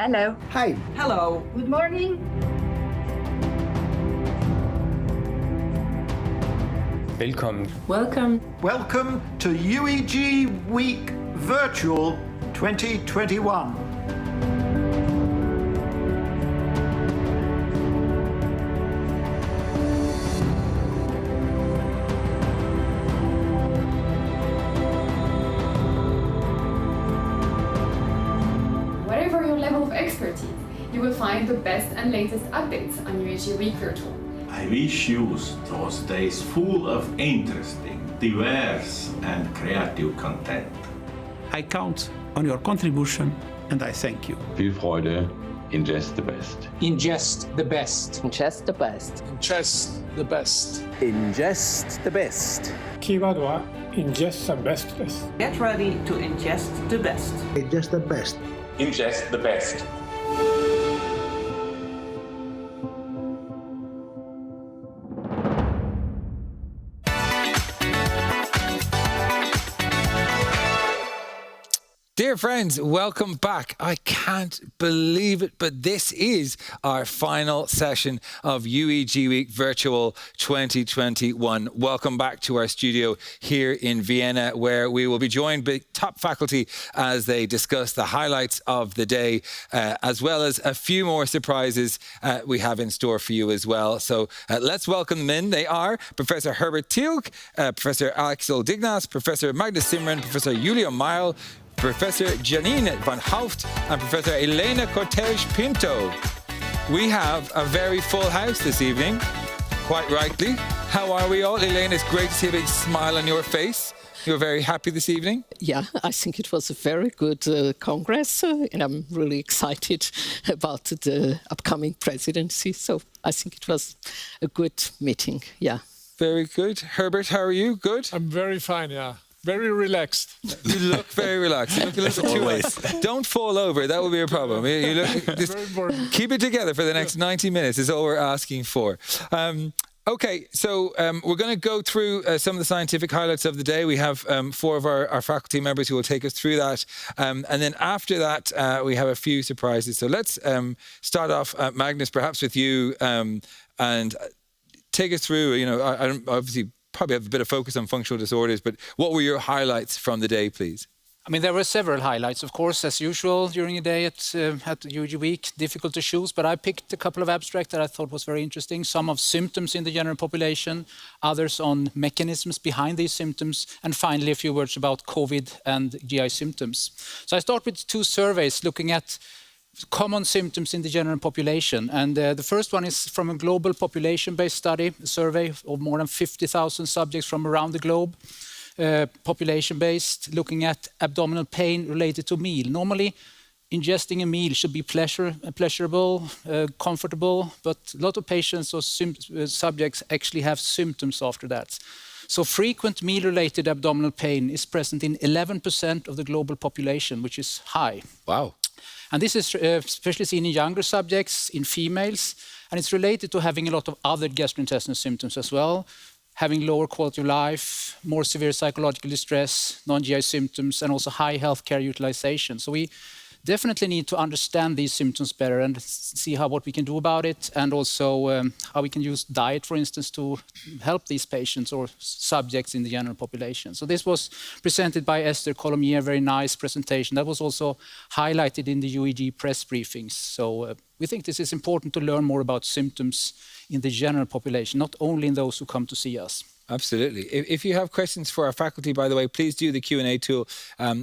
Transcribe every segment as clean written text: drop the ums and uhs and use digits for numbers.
Hello. Hi. Hello. Good morning. Velkommen. Welcome. Welcome to UEG Week Virtual 2021. Whatever your level of expertise, you will find the best and latest updates on UEG Week Virtual. I wish you those days full of interesting, diverse and creative content. I count on your contribution and I thank you. Viel Freude, ingest the best. Ingest the best. Ingest the best. Ingest the best. Ingest the best. Keyword var ingest the best. Get ready to ingest the best. Just the best. Ingest the best. Dear friends, welcome back. I can't believe it, but this is our final session of UEG Week Virtual 2021. Welcome back to our studio here in Vienna, where we will be joined by top faculty as they discuss the highlights of the day, as well as a few more surprises we have in store for you as well. So let's welcome them in. They are Professor Herbert Thielk, Professor Axel Dignas, Professor Magnus Simren, Professor Julia Meil, Professor Janine van Hooft and Professor Elena Cortez Pinto. We have a very full house this evening, quite rightly. How are we all? Elena, it's great to see a big smile on your face. You're very happy this evening? Yeah, I think it was a very good Congress and I'm really excited about the upcoming presidency. So I think it was a good meeting, yeah. Very good. Herbert, how are you? Good? I'm very fine, yeah. Very relaxed. You look very relaxed. You look a little too relaxed. Don't fall over. That will be a problem. You look, just keep it together for the next 90 minutes is all we're asking for. Okay, so we're going to go through some of the scientific highlights of the day. We have 4 of our faculty members who will take us through that. And then after that, we have a few surprises. So let's start off, Magnus, perhaps with you, and take us through, I obviously probably have a bit of focus on functional disorders, but what were your highlights from the day, please? I mean, there were several highlights, of course, as usual during the day at UEG Week. Difficult to choose, but I picked a couple of abstracts that I thought was very interesting. Some of symptoms in the general population, others on mechanisms behind these symptoms, and finally a few words about COVID and GI symptoms. So I start with 2 surveys looking at common symptoms in the general population. And the first one is from a global population-based study, a survey of more than 50,000 subjects from around the globe, population-based, looking at abdominal pain related to meal. Normally, ingesting a meal should be pleasurable, comfortable, but a lot of patients or subjects actually have symptoms after that. So frequent meal-related abdominal pain is present in 11% of the global population, which is high. Wow. And this is especially seen in younger subjects, in females, and it's related to having a lot of other gastrointestinal symptoms as well, having lower quality of life, more severe psychological distress, non-GI symptoms, and also high healthcare utilization. So we definitely need to understand these symptoms better and see what we can do about it, and also how we can use diet, for instance, to help these patients or subjects in the general population. So this was presented by Esther Colomier, very nice presentation. That was also highlighted in the UEG press briefings. So we think this is important to learn more about symptoms in the general population, not only in those who come to see us. Absolutely. If you have questions for our faculty, by the way, please do the Q&A tool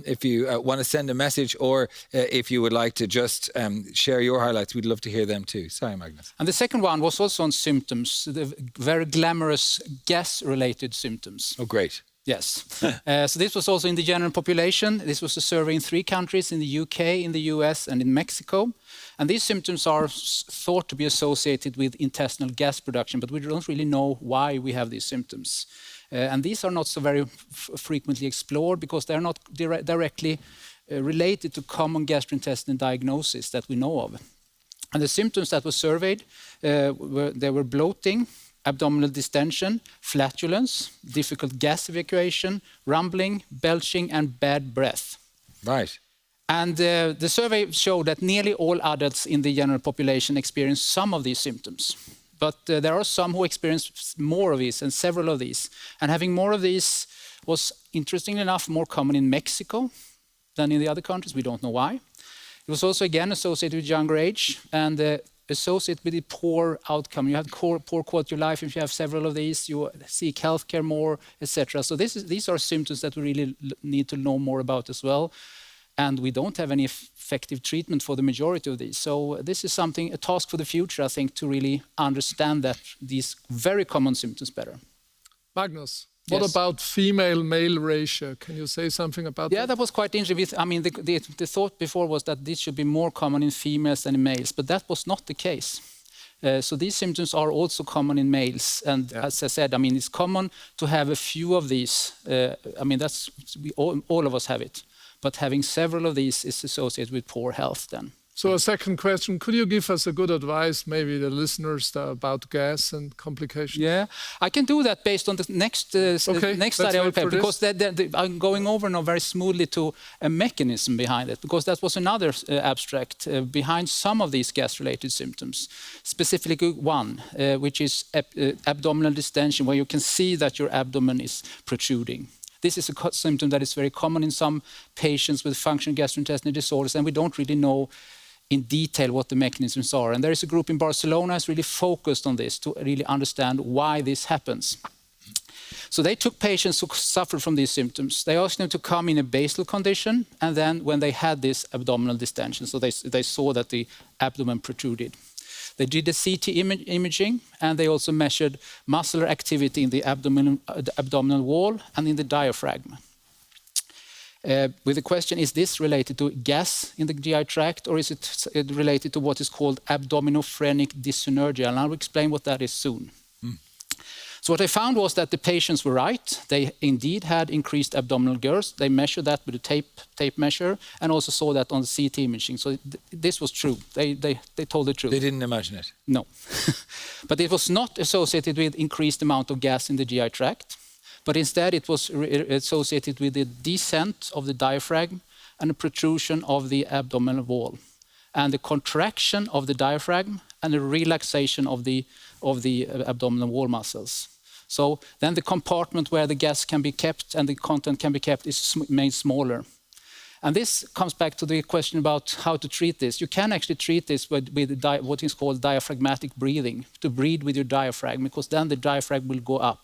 if you want to send a message, or if you would like to just share your highlights. We'd love to hear them too. Sorry, Magnus. And the second one was also on symptoms, the very glamorous gas-related symptoms. Oh, great. Yes. So this was also in the general population. This was a survey in 3 countries, in the UK, in the US, and in Mexico. And these symptoms are thought to be associated with intestinal gas production, but we don't really know why we have these symptoms. And these are not so very frequently explored because they're not directly related to common gastrointestinal diagnosis that we know of. And the symptoms that were surveyed, they were bloating, abdominal distension, flatulence, difficult gas evacuation, rumbling, belching, and bad breath. Right. And the survey showed that nearly all adults in the general population experience some of these symptoms. But there are some who experience more of these and several of these. And having more of these was, interestingly enough, more common in Mexico than in the other countries. We don't know why. It was also, again, associated with younger age and associated with a poor outcome. You have poor quality of life if you have several of these. You seek healthcare more, etc. So these are symptoms that we really need to know more about as well. And we don't have any effective treatment for the majority of these. So this is something, a task for the future, I think, to really understand that these very common symptoms better. Magnus, what about female-male ratio? Can you say something about that? Yeah, that was quite interesting. I mean, the thought before was that this should be more common in females than in males, but that was not the case. So these symptoms are also common in males. And as I said, I mean, it's common to have a few of these. I mean, all of us have it. But having several of these is associated with poor health then. So a second question, could you give us a good advice, maybe the listeners, about gas and complications? Yeah, I can do that based on the next study I will prepare, because I'm going over now very smoothly to a mechanism behind it, because that was another abstract behind some of these gas-related symptoms, specifically one, which is abdominal distension, where you can see that your abdomen is protruding. This is a symptom that is very common in some patients with functional gastrointestinal disorders, and we don't really know in detail what the mechanisms are. And there is a group in Barcelona that's really focused on this to really understand why this happens. So they took patients who suffered from these symptoms. They asked them to come in a basal condition, and then when they had this abdominal distension, so they saw that the abdomen protruded. They did the CT imaging, and they also measured muscular activity in the abdominal wall and in the diaphragm. With the question, is this related to gas in the GI tract, or is it related to what is called abdominophrenic dyssynergia? And I'll explain what that is soon. So what I found was that the patients were right. They indeed had increased abdominal girth. They measured that with a tape measure, and also saw that on the CT imaging. So this was true. They told the truth. They didn't imagine it? No. But it was not associated with increased amount of gas in the GI tract, but instead it was associated with the descent of the diaphragm and the protrusion of the abdominal wall, and the contraction of the diaphragm and the relaxation of the abdominal wall muscles. So then the compartment where the gas can be kept and the content can be kept is made smaller. And this comes back to the question about how to treat this. You can actually treat this with what is called diaphragmatic breathing, to breathe with your diaphragm, because then the diaphragm will go up,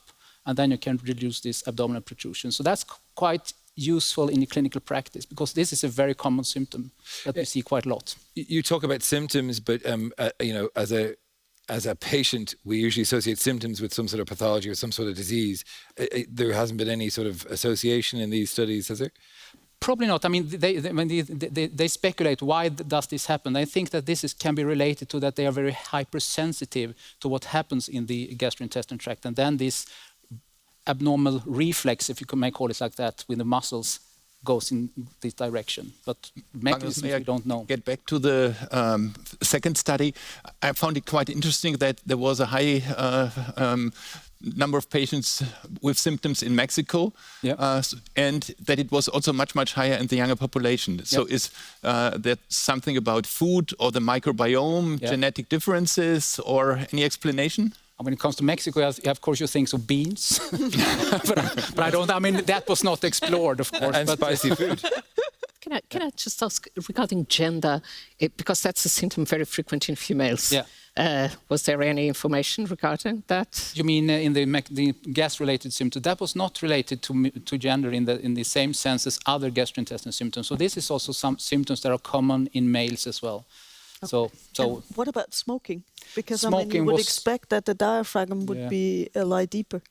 and then you can reduce this abdominal protrusion. So that's quite useful in the clinical practice, because this is a very common symptom that we see quite a lot. You talk about symptoms, but you know, as a patient, we usually associate symptoms with some sort of pathology or some sort of disease. There hasn't been any sort of association in these studies, has there? Probably not. I mean, they speculate, why does this happen? I think that this can be related to that they are very hypersensitive to what happens in the gastrointestinal tract, and then this abnormal reflex, if you may call it like that, with the muscles goes in this direction. But mechanisms we don't know. Get back to the second study. I found it quite interesting that there was a high number of patients with symptoms in Mexico, and that it was also much higher in the younger population. So is that something about food or the microbiome, genetic differences, or any explanation? When it comes to Mexico, of course, you think of beans, but I don't. I mean, that was not explored, of course. And spicy food. Can I just ask regarding gender, because that's a symptom very frequent in females. Yeah. Was there any information regarding that? You mean in the gas-related symptom? That was not related to gender in the same sense as other gastrointestinal symptoms. So this is also some symptoms that are common in males as well. Okay. So what about smoking? Because I mean, you would expect that the diaphragm would be lie deeper.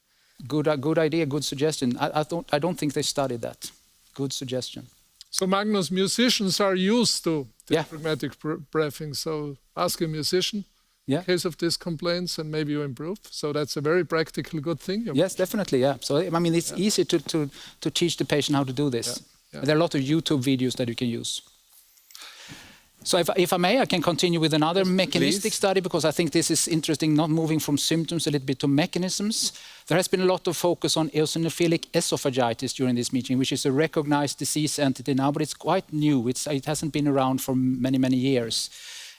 Good idea, good suggestion. I don't think they studied that. Good suggestion. So Magnus, musicians are used to diaphragmatic breathing. So ask a musician in case of these complaints, and maybe you improve. So that's a very practical, good thing. Yes, definitely. Yeah. So I mean, it's easy to teach the patient how to do this. There are a lot of YouTube videos that you can use. So if I may, I can continue with another mechanistic study, because I think this is interesting, not moving from symptoms a little bit to mechanisms. There has been a lot of focus on eosinophilic esophagitis during this meeting, which is a recognized disease entity now, but it's quite new. It hasn't been around for many, many years.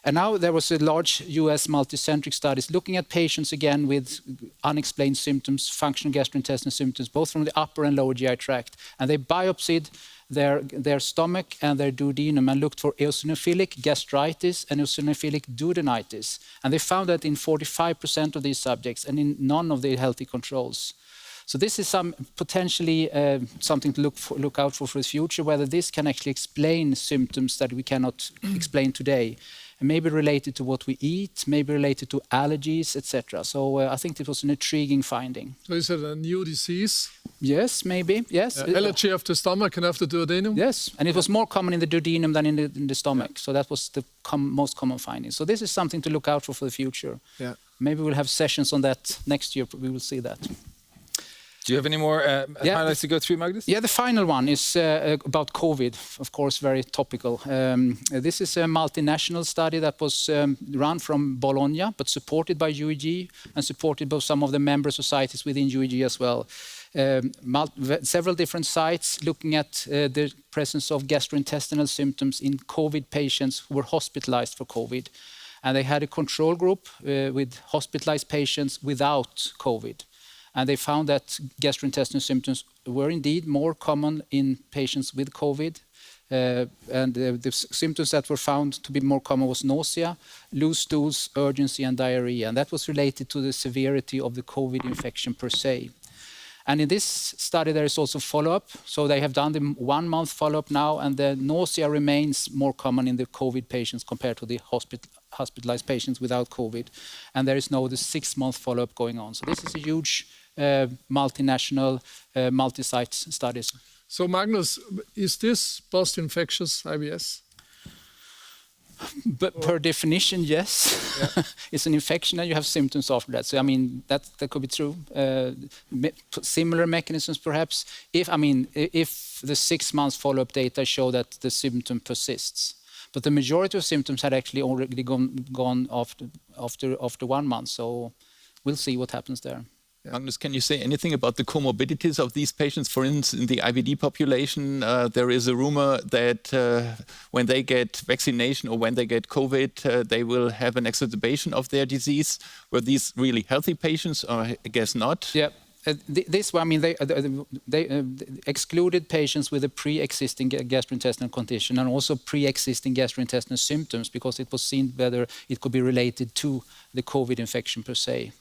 And now there was a large US multicentric studies looking at patients again with unexplained symptoms, functional gastrointestinal symptoms, both from the upper and lower GI tract. And they biopsied their stomach and their duodenum and looked for eosinophilic gastritis and eosinophilic duodenitis. And they found that in 45% of these subjects and in none of the healthy controls. So this is potentially something to look out for the future, whether this can actually explain symptoms that we cannot explain today. And maybe related to what we eat, maybe related to allergies, etc. So I think it was an intriguing finding. So is it a new disease? Yes, maybe, yes. Allergy of the stomach and of the duodenum? Yes, and it was more common in the duodenum than in the stomach. So that was the most common finding. So this is something to look out for the future. Yeah. Maybe we'll have sessions on that next year. We will see that. Do you have any more highlights to go through, Magnus? Yeah, the final one is about COVID, of course, very topical. This is a multinational study that was run from Bologna, but supported by UEG and supported by some of the member societies within UEG as well. Several different sites looking at the presence of gastrointestinal symptoms in COVID patients who were hospitalized for COVID. And they had a control group with hospitalized patients without COVID. And they found that gastrointestinal symptoms were indeed more common in patients with COVID. And the symptoms that were found to be more common was nausea, loose stools, urgency, and diarrhea. And that was related to the severity of the COVID infection per se. And in this study, there is also follow-up. So they have done the 1 month follow-up now, and the nausea remains more common in the COVID patients compared to the hospitalized patients without COVID. And there is now the 6 month follow-up going on. So this is a huge multinational, multi-site studies. So Magnus, is this post-infectious IBS? But per definition, yes. Yeah. It's an infection and you have symptoms after that. So I mean, that could be true. Similar mechanisms, perhaps. If the 6 months follow-up data show that the symptom persists, but the majority of symptoms had actually already gone after 1 month. So we'll see what happens there. Yeah. Magnus, can you say anything about the comorbidities of these patients? For instance, in the IBD population, there is a rumor that when they get vaccination or when they get COVID, they will have an exacerbation of their disease. Were these really healthy patients, or I guess not? Yeah. This one, I mean, they excluded patients with a pre-existing gastrointestinal condition and also pre-existing gastrointestinal symptoms because it was seen whether it could be related to the COVID infection per se.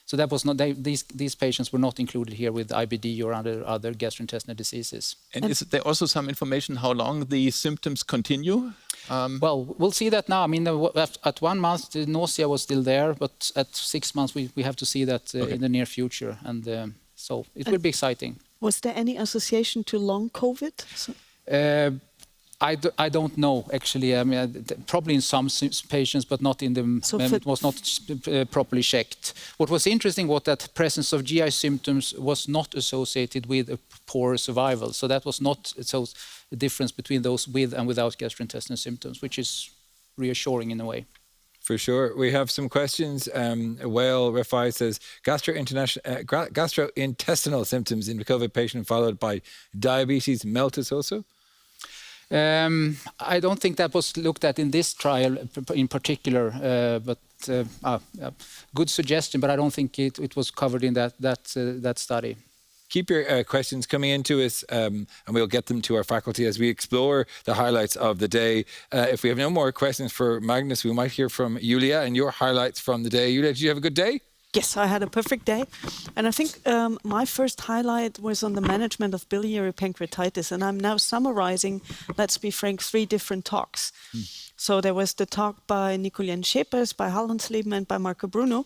So that was not these patients were not included here with IBD or other gastrointestinal diseases. And is there also some information how long the symptoms continue? Well, we'll see that now. I mean, at 1 month the nausea was still there, but at 6 months we have to see that in the near future, and so it will be exciting. Was there any association to long COVID? I don't know, actually. I mean, probably in some patients, but not in the. So it was not properly checked. What was interesting was that presence of GI symptoms was not associated with a poor survival. So that was not a difference between those with and without gastrointestinal symptoms, which is reassuring in a way. For sure. We have some questions. Whale Rafai says, gastrointestinal symptoms in the COVID patient followed by diabetes mellitus also? I don't think that was looked at in this trial in particular, but good suggestion, but I don't think it was covered in that study. Keep your questions coming into us, and we'll get them to our faculty as we explore the highlights of the day. If we have no more questions for Magnus, we might hear from Julia and your highlights from the day. Julia, did you have a good day? Yes, I had a perfect day. And I think my first highlight was on the management of biliary pancreatitis. And I'm now summarizing, let's be frank, 3 different talks. So there was the talk by Nicolien Schepers, by Hallandsleben, and by Marco Bruno.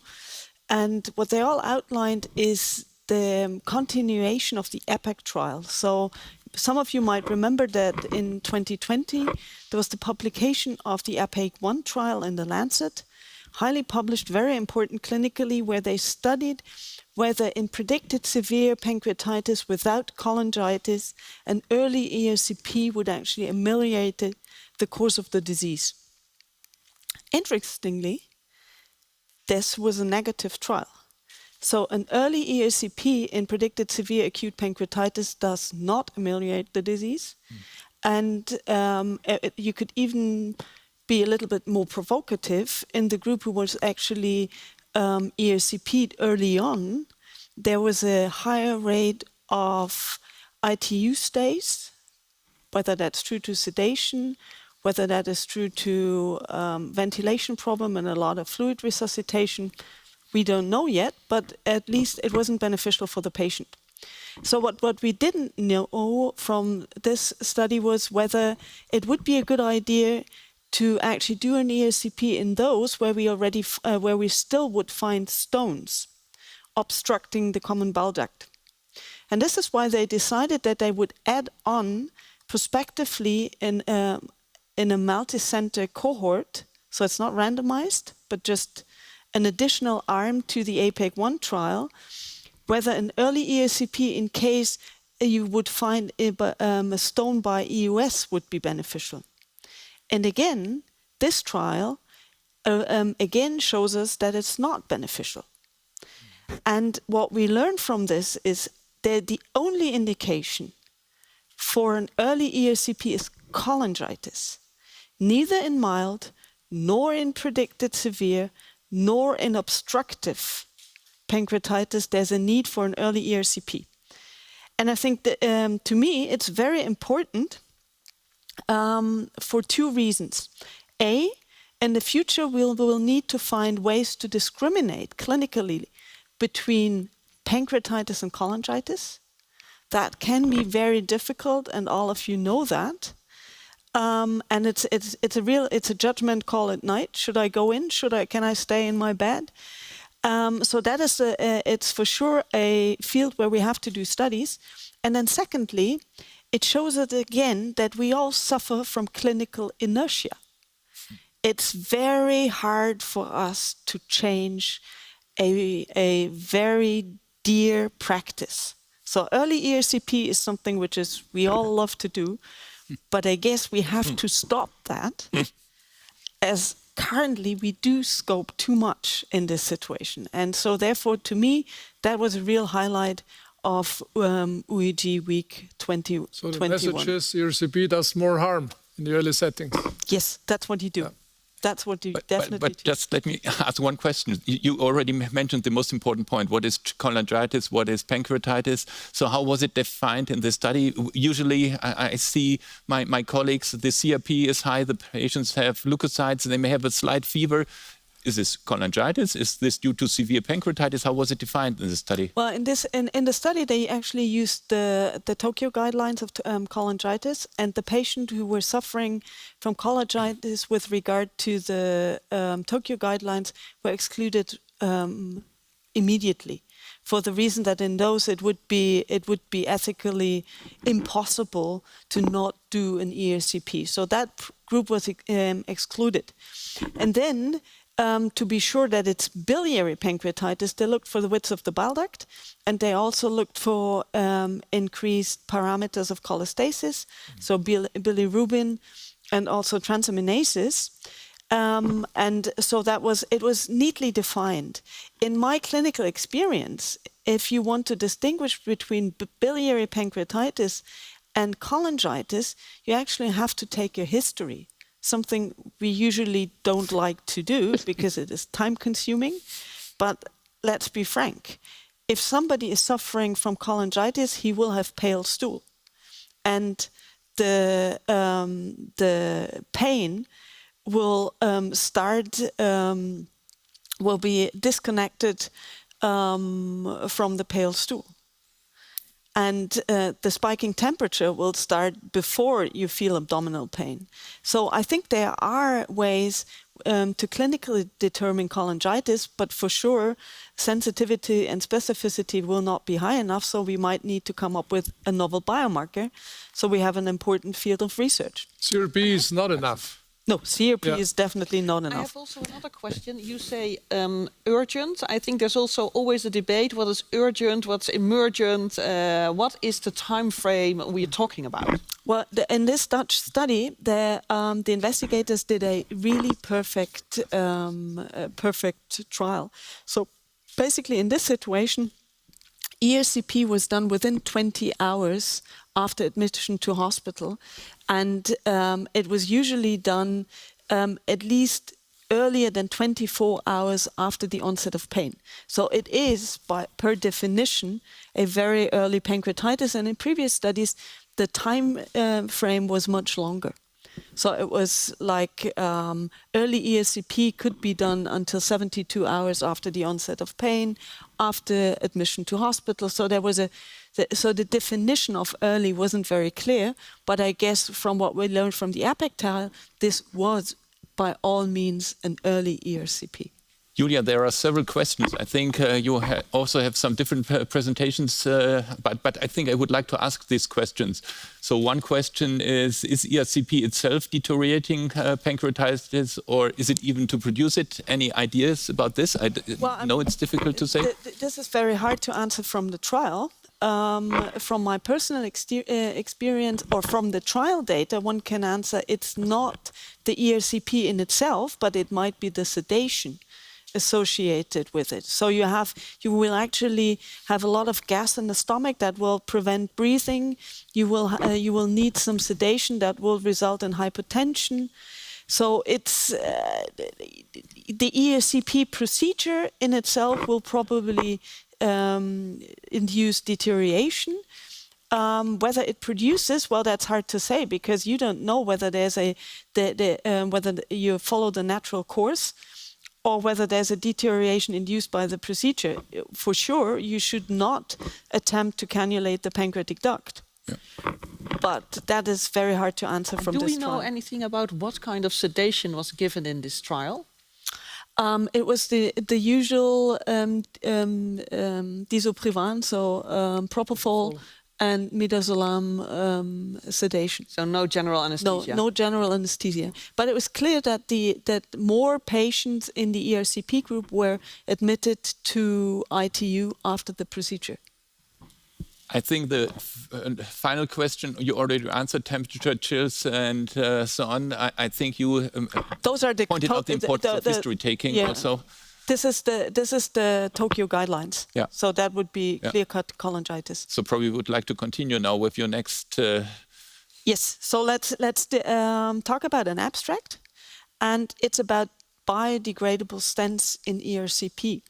And what they all outlined is the continuation of the EPIC trial. So some of you might remember that in 2020, there was the publication of the EPIC 1 trial in The Lancet. highly published, very important clinically, where they studied whether in predicted severe pancreatitis without cholangitis, an early ERCP would actually ameliorate the course of the disease. Interestingly, this was a negative trial. So an early ERCP in predicted severe acute pancreatitis does not ameliorate the disease. And you could even be a little bit more provocative. In the group who was actually ERCP'd early on, there was a higher rate of ITU stays, whether that's true to sedation, whether that is true to ventilation problem and a lot of fluid resuscitation, we don't know yet, but at least it wasn't beneficial for the patient. So what we didn't know from this study was whether it would be a good idea to actually do an ERCP in those where we still would find stones obstructing the common bile duct. And this is why they decided that they would add on prospectively in a multi-center cohort, so it's not randomized, but just an additional arm to the APEC-1 trial, whether an early ERCP in case you would find a stone by EUS would be beneficial. And again, this trial again shows us that it's not beneficial. And what we learned from this is that the only indication for an early ERCP is cholangitis, neither in mild, nor in predicted severe, nor in obstructive pancreatitis, there's a need for an early ERCP. And I think that, to me, it's very important for two reasons. A, in the future, we will need to find ways to discriminate clinically between pancreatitis and cholangitis. That can be very difficult, and all of you know that. And it's a judgment call at night. Should I go in? Can I stay in my bed? So that is it's for sure a field where we have to do studies. And then secondly, it shows us again that we all suffer from clinical inertia. It's very hard for us to change a very dear practice. So early ERCP is something which we all love to do, but I guess we have to stop that, as currently we do scope too much in this situation. And so therefore, to me, that was a real highlight of UEG week 2021. So the message is ERCP does more harm in the early settings. Yes, that's what you do. Yeah. That's what you definitely but just let me ask one question. You already mentioned the most important point. What is cholangitis? What is pancreatitis? So how was it defined in the study? Usually I see my colleagues, the CRP is high, the patients have leukocytes, they may have a slight fever. Is this cholangitis? Is this due to severe pancreatitis? How was it defined in the study? Well, in the study, they actually used the Tokyo guidelines of cholangitis, and the patient who were suffering from cholangitis with regard to the Tokyo guidelines were excluded immediately, for the reason that in those it would be ethically impossible to not do an ERCP. So that group was excluded, and then. To be sure that it's biliary pancreatitis, they looked for the width of the bile duct, and they also looked for increased parameters of cholestasis, so bilirubin and also transaminases. And so it was neatly defined. In my clinical experience, if you want to distinguish between biliary pancreatitis and cholangitis, you actually have to take your history. Something we usually don't like to do because it is time-consuming. But let's be frank. If somebody is suffering from cholangitis, he will have pale stool. And the pain will will be disconnected from the pale stool. And the spiking temperature will start before you feel abdominal pain. So I think there are ways to clinically determine cholangitis, but for sure, sensitivity and specificity will not be high enough, so we might need to come up with a novel biomarker. So we have an important field of research. CRP is not enough. No, CRP is definitely not enough. I have also another question. You say urgent. I think there's also always a debate. What is urgent? What's emergent? What is the time frame we're talking about? Well, in this Dutch study, the investigators did a really perfect trial. So basically, in this situation, ERCP was done within 20 hours after admission to hospital, and it was usually done at least earlier than 24 hours after the onset of pain. So it is, per definition, a very early pancreatitis, and in previous studies, the time frame was much longer. So it was like early ERCP could be done until 72 hours after the onset of pain, after admission to hospital. So there was so the definition of early wasn't very clear, but I guess from what we learned from the APEC trial, this was by all means an early ERCP. Julia, there are several questions. I think you also have some different presentations, but I think I would like to ask these questions. So one question is ERCP itself deteriorating pancreatitis, or is it even to produce it? Any ideas about this? I know it's difficult to say. This is very hard to answer from the trial. From my personal experience or from the trial data, one can answer it's not the ERCP in itself, but it might be the sedation associated with it. So you will actually have a lot of gas in the stomach that will prevent breathing. You will need some sedation that will result in hypotension. So it's the ERCP procedure in itself will probably induce deterioration. Whether it produces, well, that's hard to say because you don't know whether there's whether you follow the natural course or whether there's a deterioration induced by the procedure. For sure, you should not attempt to cannulate the pancreatic duct. Yeah. But that is very hard to answer from this trial. Do we know anything about what kind of sedation was given in this trial? It was the usual disoprivan, so propofol and midazolam sedation. So no general anesthesia? No general anesthesia. But it was clear that that more patients in the ERCP group were admitted to ITU after the procedure. I think the final question you already answered, temperature, chills, and so on. I think you those are the pointed out the importance of history taking also. This is the Tokyo guidelines. Yeah. So that would be clear-cut cholangitis. So probably would like to continue now with your next. Yes. So let's talk about an abstract, and it's about biodegradable stents in ERCP.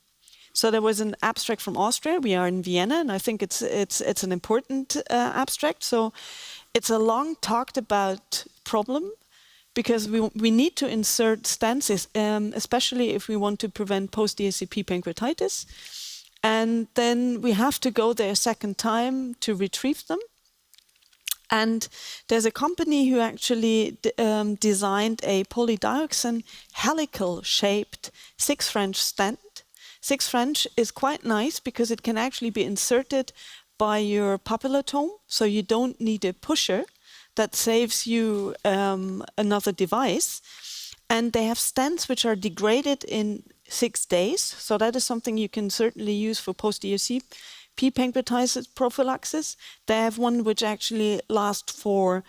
So there was an abstract from Austria. We are in Vienna, and I think it's an important abstract. So it's a long talked about problem because we need to insert stents, especially if we want to prevent post-ERCP pancreatitis. And then we have to go there a second time to retrieve them. And there's a company who actually designed a polydioxin helical-shaped 6 French stent. 6 French is quite nice because it can actually be inserted by your papillotome, so you don't need a pusher. That saves you another device. And they have stents which are degraded in 6 days, so that is something you can certainly use for post-ERCP pancreatitis prophylaxis. They have one which actually lasts for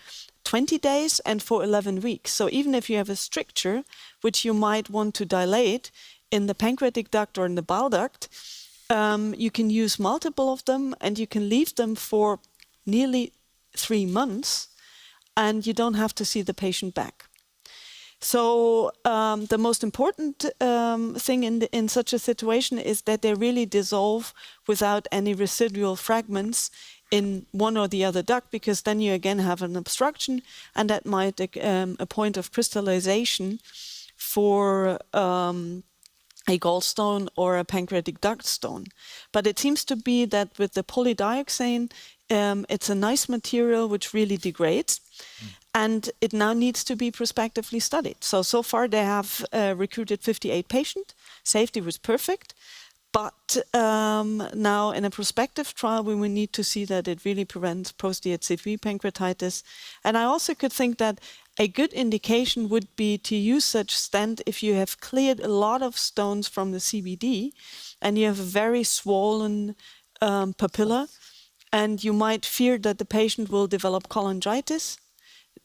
20 days and for 11 weeks. So even if you have a stricture, which you might want to dilate, in the pancreatic duct or in the bile duct, you can use multiple of them and you can leave them for nearly 3 months and you don't have to see the patient back. So the most important thing in such a situation is that they really dissolve without any residual fragments in one or the other duct, because then you again have an obstruction and that might a point of crystallization for a gallstone or a pancreatic duct stone. But it seems to be that with the polydioxane, it's a nice material which really degrades, and it now needs to be prospectively studied. So far they have recruited 58 patients. Safety was perfect, But now in a prospective trial, we will need to see that it really prevents post-EHCV pancreatitis. And I also could think that a good indication would be to use such stent if you have cleared a lot of stones from the CBD and you have a very swollen papilla, and you might fear that the patient will develop cholangitis.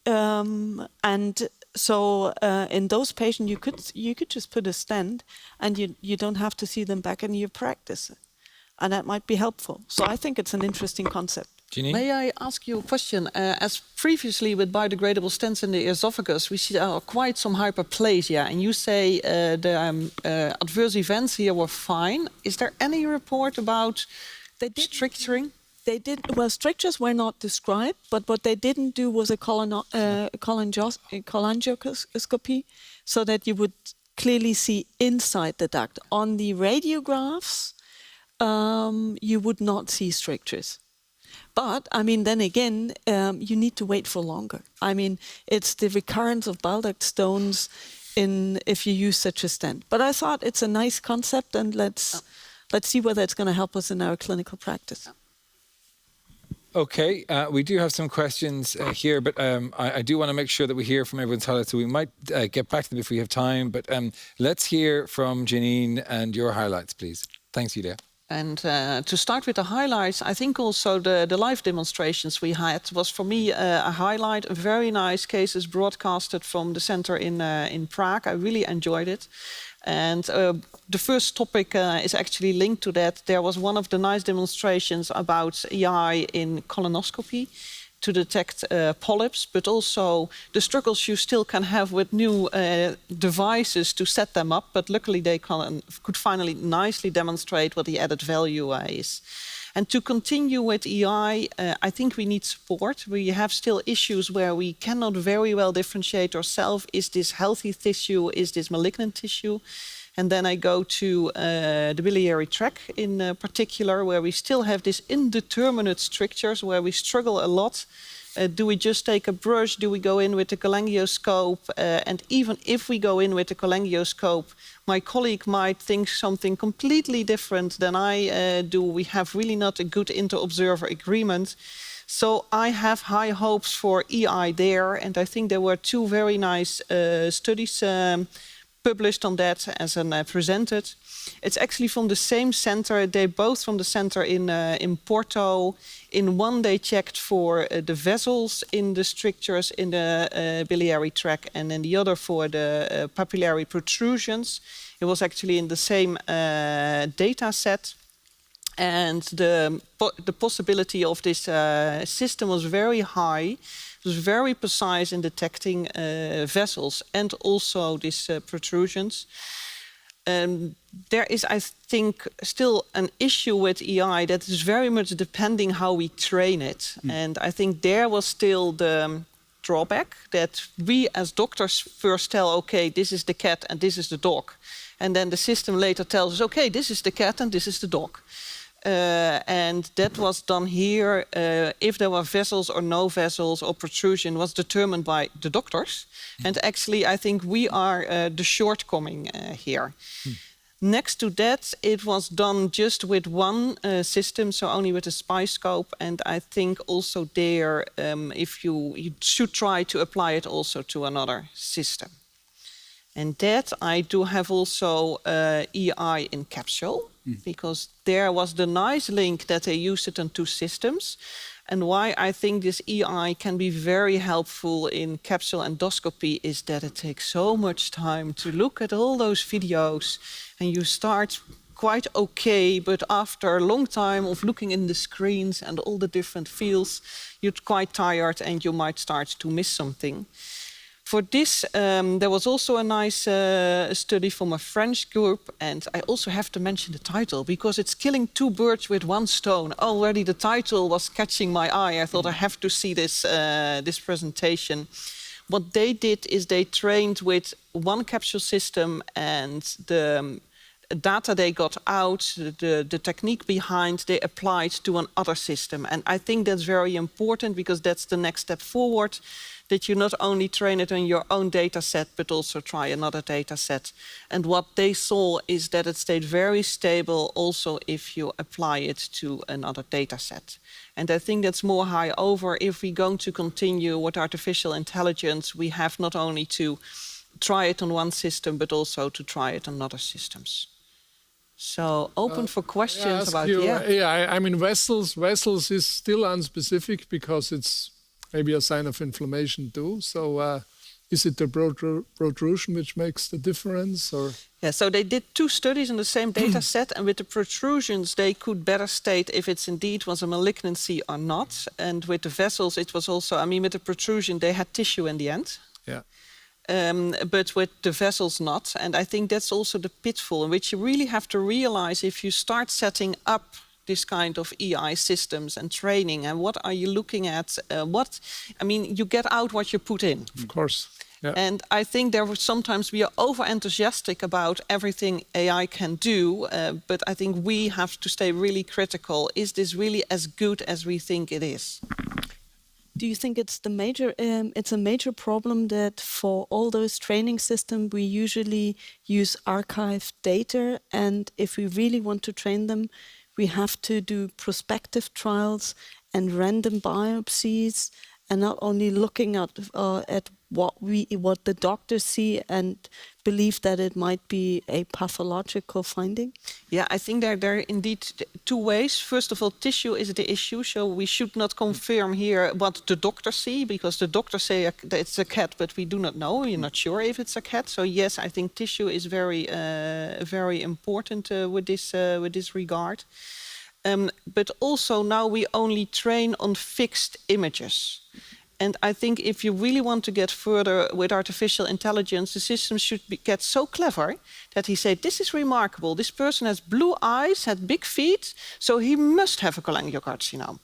And so in those patients, you could just put a stent, and you don't have to see them back in your practice, and that might be helpful. So I think it's an interesting concept. Janine? May I ask you a question? As previously with biodegradable stents in the esophagus, we see quite some hyperplasia, and you say the adverse events here were fine. Is there any report about stricturing? They did, well, strictures were not described, but what they didn't do was a cholangioscopy, so that you would clearly see inside the duct. On the radiographs, you would not see strictures. But, I mean, then again, you need to wait for longer. I mean, it's the recurrence of bile duct stones if you use such a stent. But I thought it's a nice concept, and let's see whether it's going to help us in our clinical practice. Okay, we do have some questions here, but I do want to make sure that we hear from everyone's highlights, so we might get back to them if we have time. But let's hear from Janine and your highlights, please. Thanks, Julia. And to start with the highlights, I think also the live demonstrations we had was for me a highlight. A very nice cases broadcasted from the center in Prague. I really enjoyed it. And the first topic is actually linked to that. There was one of the nice demonstrations about EI in colonoscopy to detect polyps, but also the struggles you still can have with new devices to set them up. But luckily they could finally nicely demonstrate what the added value is. And to continue with EI, I think we need support. We have still issues where we cannot very well differentiate ourselves. Is this healthy tissue? Is this malignant tissue? And then I go to the biliary tract in particular, where we still have these indeterminate strictures, where we struggle a lot. Do we just take a brush? Do we go in with the cholangioscope? And even if we go in with the cholangioscope, my colleague might think something completely different than I do. We have really not a good inter-observer agreement. So I have high hopes for EI there. And I think there were two very nice studies published on that as presented. It's actually from the same center. They're both from the center in Porto. In one, they checked for the vessels in the strictures in the biliary tract, and in the other for the papillary protrusions. It was actually in the same data set. And the possibility of this system was very high. It was very precise in detecting vessels and also these protrusions. There is, I think, still an issue with EI that is very much depending how we train it. And I think there was still the drawback that we as doctors first tell, okay, this is the cat and this is the dog. And then the system later tells us, okay, this is the cat and this is the dog. And that was done here. If there were vessels or no vessels or protrusion was determined by the doctors. And actually, I think we are the shortcoming here. Next to that, it was done just with one system, so only with a SPI-scope. And I think also there, if you should try to apply it also to another system. And that I do have also EI in capsule, because there was the nice link that they used it on two systems. And why I think this EI can be very helpful in capsule endoscopy is that it takes so much time to look at all those videos, and you start quite okay, but after a long time of looking in the screens and all the different fields, you're quite tired and you might start to miss something. For this, there was also a nice study from a French group, and I also have to mention the title because it's killing two birds with one stone. Already the title was catching my eye. I thought I have to see this, this presentation. What they did is they trained with one capsule system, and the data they got out, the technique behind, they applied to another system. And I think that's very important because that's the next step forward. that you not only train it on your own data set, but also try another data set. And what they saw is that it stayed very stable also if you apply it to another data set. And I think that's more high over. If we're going to continue with artificial intelligence, we have not only to try it on one system, but also to try it on other systems. So open for questions about I mean, vessels is still unspecific because it's maybe a sign of inflammation too. So is it the protrusion which makes the difference, or? Yeah, so they did 2 studies in the same data set, and with the protrusions they could better state if it's indeed was a malignancy or not. And with the vessels it was also, I mean, with the protrusion they had tissue in the end. Yeah. But with the vessels not. And I think that's also the pitfall in which you really have to realize if you start setting up this kind of EI systems and training, and what are you looking at? You get out what you put in. Of course. Yeah. And I think sometimes we are over-enthusiastic about everything AI can do, but I think we have to stay really critical. Is this really as good as we think it is? Do you think it's a major problem that for all those training systems we usually use archived data, and if we really want to train them, we have to do prospective trials and random biopsies, and not only looking at what the doctors see and believe that it might be a pathological finding? Yeah, I think there are indeed 2 ways. First of all, tissue is the issue, so we should not confirm here what the doctors see, because the doctors say that it's a cat, but we do not know. We're not sure if it's a cat. So yes, I think tissue is very important with this regard. But also now we only train on fixed images. And I think if you really want to get further with artificial intelligence, the system should get so clever that he said, this is remarkable. This person has blue eyes, had big feet, so he must have a cholangiocarcinoma.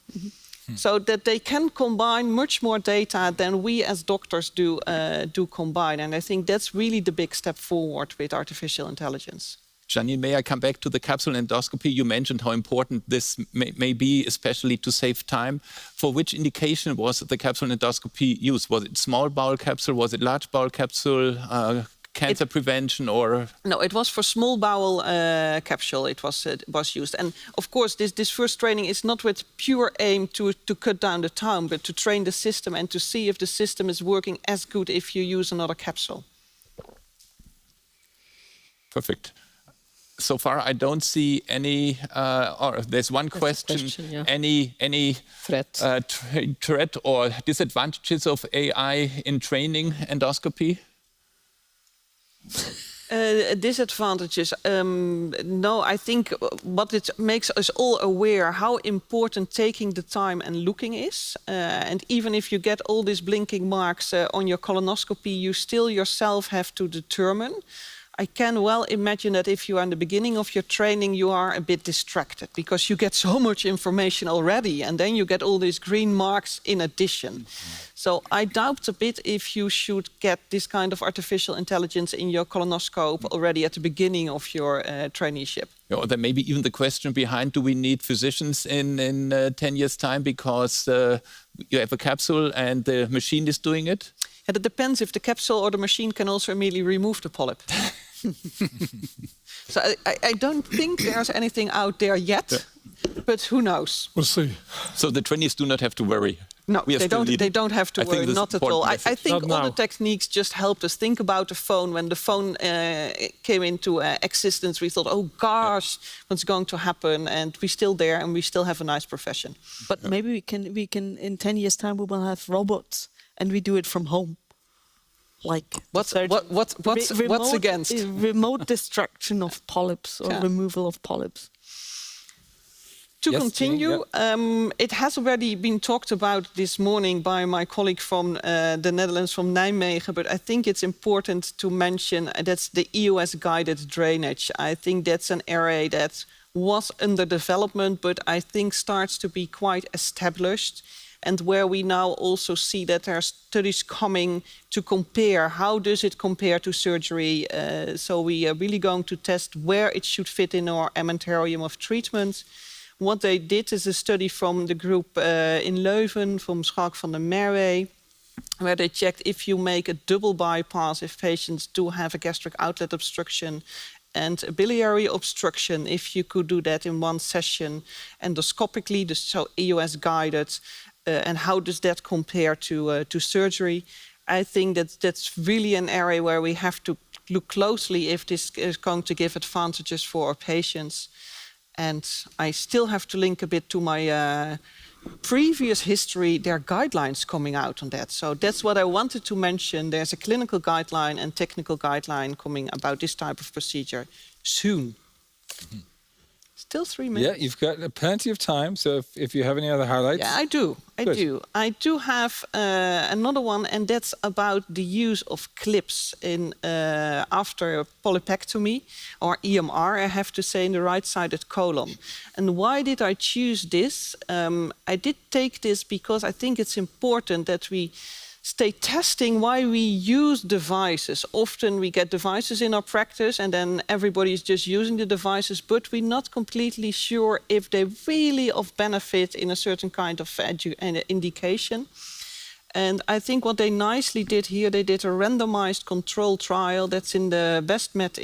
So that they can combine much more data than we as doctors do combine. And I think that's really the big step forward with artificial intelligence. Janine, may I come back to the capsule endoscopy? You mentioned how important this may be, especially to save time. For which indication was the capsule endoscopy used? Was it small bowel capsule? Was it large bowel capsule? Cancer prevention, or? No, it was for small bowel capsule. It was used. And of course, this first training is not with pure aim to cut down the time, but to train the system and to see if the system is working as good if you use another capsule. Perfect. So far, I don't see any. Or there's one question. Yeah. Any threat or disadvantages of AI in training endoscopy? Disadvantages? No, I think what it makes us all aware how important taking the time and looking is. And even if you get all these blinking marks on your colonoscopy, you still yourself have to determine. I can well imagine that if you are in the beginning of your training, you are a bit distracted because you get so much information already, and then you get all these green marks in addition. So I doubt a bit if you should get this kind of artificial intelligence in your colonoscope already at the beginning of your traineeship. Yeah, or then maybe even the question behind, do we need physicians in 10 years' time because you have a capsule and the machine is doing it? And it depends if the capsule or the machine can also immediately remove the polyp. So I don't think there's anything out there yet, but who knows? We'll see. So the trainees do not have to worry. No, they don't have to worry, not at all. I think all the techniques just helped us think about the phone. When the phone came into existence, we thought, oh gosh, what's going to happen? And we're still there and we still have a nice profession. But maybe we can in 10 years' time, we will have robots and we do it from home. Like what's against remote destruction of polyps or removal of polyps? To continue, it has already been talked about this morning by my colleague from the Netherlands, from Nijmegen, but I think it's important to mention that's the Eos Guided Drainage. I think that's an area that was under development, but I think starts to be quite established. And where we now also see that there are studies coming to compare. How does it compare to surgery? So we are really going to test where it should fit in our armamentarium of treatment. What they did is a study from the group in Leuven, from Schalk van der Merwe. where they checked if you make a double bypass, if patients do have a gastric outlet obstruction and a biliary obstruction, if you could do that in one session endoscopically, so Eos guided, and how does that compare to surgery? I think that's really an area where we have to look closely if this is going to give advantages for our patients. And I still have to link a bit to my previous history. There are guidelines coming out on that. So that's what I wanted to mention. There's a clinical guideline and technical guideline coming about this type of procedure soon. Mm-hmm. Still 3 minutes. Yeah, you've got plenty of time. So if you have any other highlights. Yeah, I do. I do have another one, and that's about the use of clips in after polypectomy, or EMR, I have to say, in the right-sided colon. And why did I choose this? I did take this because I think it's important that we stay testing why we use devices. Often we get devices in our practice and then everybody is just using the devices, but we're not completely sure if they really of benefit in a certain kind of indication. And I think what they nicely did here, they did a randomized control trial that's in the BestMed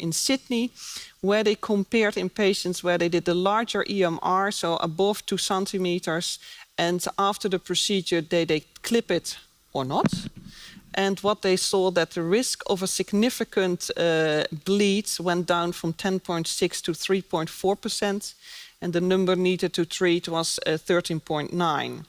in Sydney, where they compared in patients where they did the larger EMR, so above 2 centimeters, and after the procedure they clip it or not. And what they saw, that the risk of a significant bleed went down from 10.6 to 3.4%, and the number needed to treat was 13.9.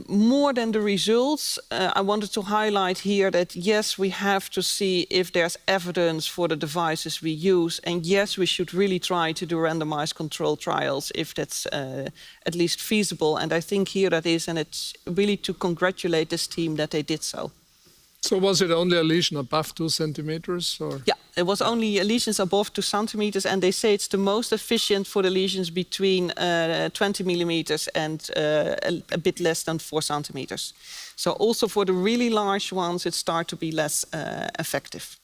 More than the results, I wanted to highlight here that yes, we have to see if there's evidence for the devices we use, and yes, we should really try to do randomized control trials if that's at least feasible. And I think here that is, and it's really to congratulate this team that they did so. So was it only a lesion above 2 centimeters? Or? Yeah, it was only lesions above 2 centimeters, and they say it's the most efficient for the lesions between 20 millimeters and a bit less than 4 centimeters. So also for the really large ones, it starts to be less effective.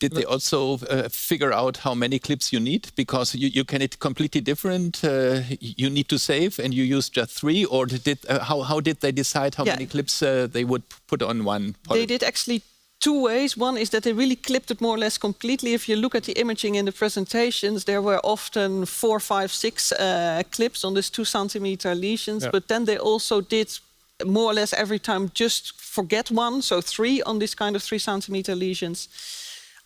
Did they also figure out how many clips you need? Because you can it completely different. You need to save, and you use just 3. Or how did they decide how many clips they would put on one polyp? They did actually 2 ways. One is that they really clipped it more or less completely. If you look at the imaging in the presentations, there were often 4, 5, 6 clips on these 2 centimeter lesions. Yeah. But then they also did more or less every time just forget 1, so 3 on this kind of 3 centimeter lesions.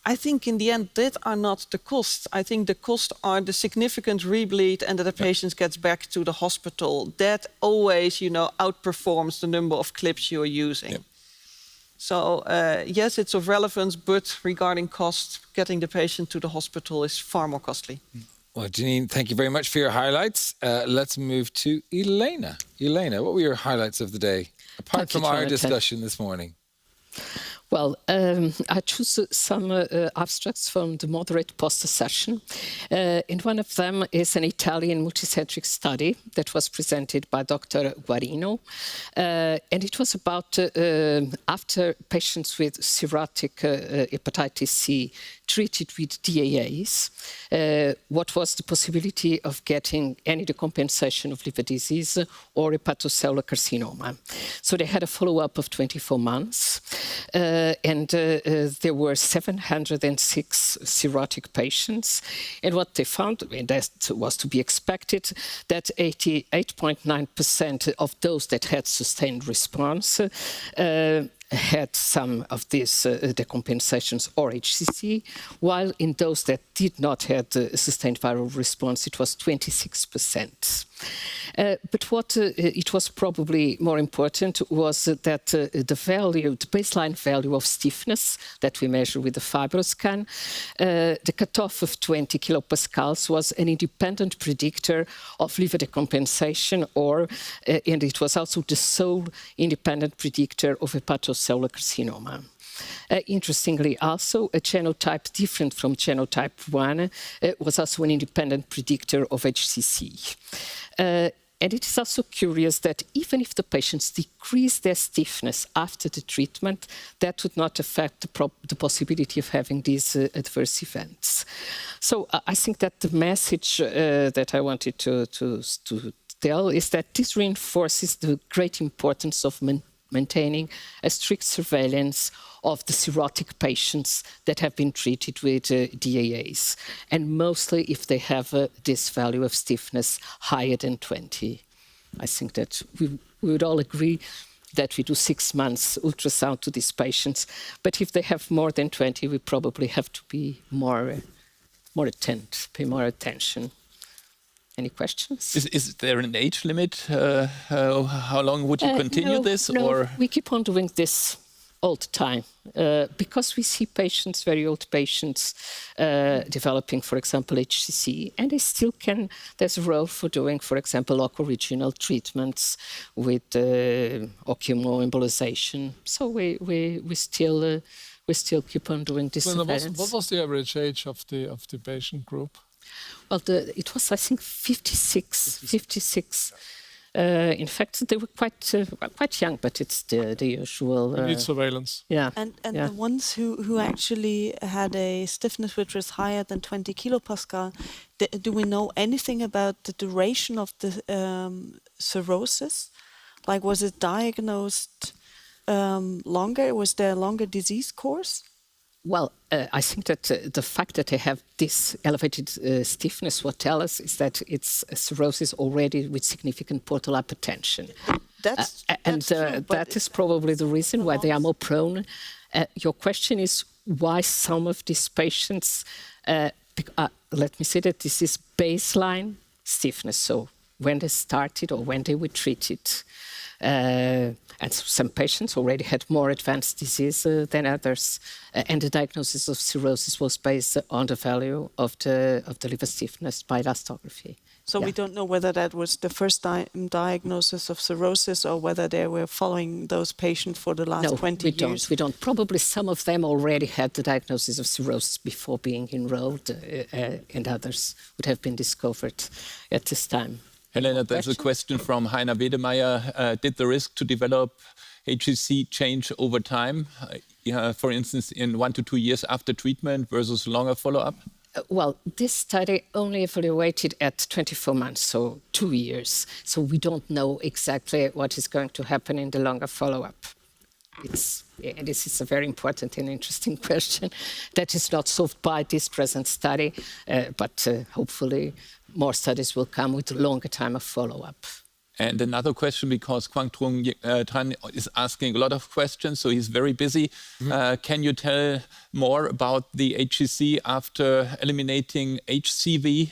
I think in the end, that are not the costs. I think the costs are the significant rebleed and that the patient gets back to the hospital. That always, outperforms the number of clips you're using. Yep. So yes, it's of relevance, but regarding cost, getting the patient to the hospital is far more costly. Well, Janine, thank you very much for your highlights. Let's move to Elena. Elena, what were your highlights of the day, apart from our discussion this morning? Well, I chose some abstracts from the moderate poster session. And one of them is an Italian multicentric study that was presented by Dr. Guarino. And it was about after patients with cirrhotic hepatitis C treated with DAAs, what was the possibility of getting any decompensation of liver disease or hepatocellular carcinoma. So they had a follow-up of 24 months. And there were 706 cirrhotic patients. And what they found, and that was to be expected, that 88.9% of those that had sustained response had some of these decompensations or HCC, while in those that did not have sustained viral response, it was 26%. But what it was probably more important was that the baseline value of stiffness that we measure with the FibroScan, the cutoff of 20 kilopascals was an independent predictor of liver decompensation, and it was also the sole independent predictor of hepatocellular carcinoma. Interestingly, also, a genotype different from genotype 1 was also an independent predictor of HCC. And it is also curious that even if the patients decrease their stiffness after the treatment, that would not affect the possibility of having these adverse events. So I think that the message that I wanted to tell is that this reinforces the great importance of maintaining a strict surveillance of the cirrhotic patients that have been treated with DAAs, and mostly if they have this value of stiffness higher than 20. I think that we would all agree that we do 6 months ultrasound to these patients, but if they have more than 20, we probably have to be more attentive, pay more attention. Any questions? Is there an age limit? How long would you continue this? No, or we keep on doing this all the time because we see patients, very old patients, developing, for example, HCC, and they still can. There's a role for doing, for example, loco-regional treatments with oculoembolization. So we still keep on doing this. What was the average age of the patient group? Well, it was, I think, 56. In fact, they were quite young, but it's the usual. We need surveillance. Yeah. And the ones who actually had a stiffness which was higher than 20 kilopascal, do we know anything about the duration of the cirrhosis? Like, was it diagnosed longer? Was there a longer disease course? Well, I think that the fact that they have this elevated stiffness, what tells us is that it's a cirrhosis already with significant portal hypertension. That's true, that is probably the reason why they are more prone. Your question is why some of these patients, let me say that this is baseline stiffness, so when they started or when they were treated. And some patients already had more advanced disease than others, and the diagnosis of cirrhosis was based on the value of the liver stiffness by elastography. So we don't know whether that was the first diagnosis of cirrhosis or whether they were following those patients for the last 20 years? We don't. Probably some of them already had the diagnosis of cirrhosis before being enrolled, and others would have been discovered at this time. Helena, there's a question from Heiner Wedemeyer. Did the risk to develop HCC change over time, for instance, in 1 to 2 years after treatment versus longer follow-up? Well, this study only evaluated at 24 months, so 2 years. So we don't know exactly what is going to happen in the longer follow-up. This is a very important and interesting question that is not solved by this present study, but hopefully more studies will come with a longer time of follow-up. And another question, because Quang Trung Tran is asking a lot of questions, so he's very busy. Can you tell more about the HCC after eliminating HCV?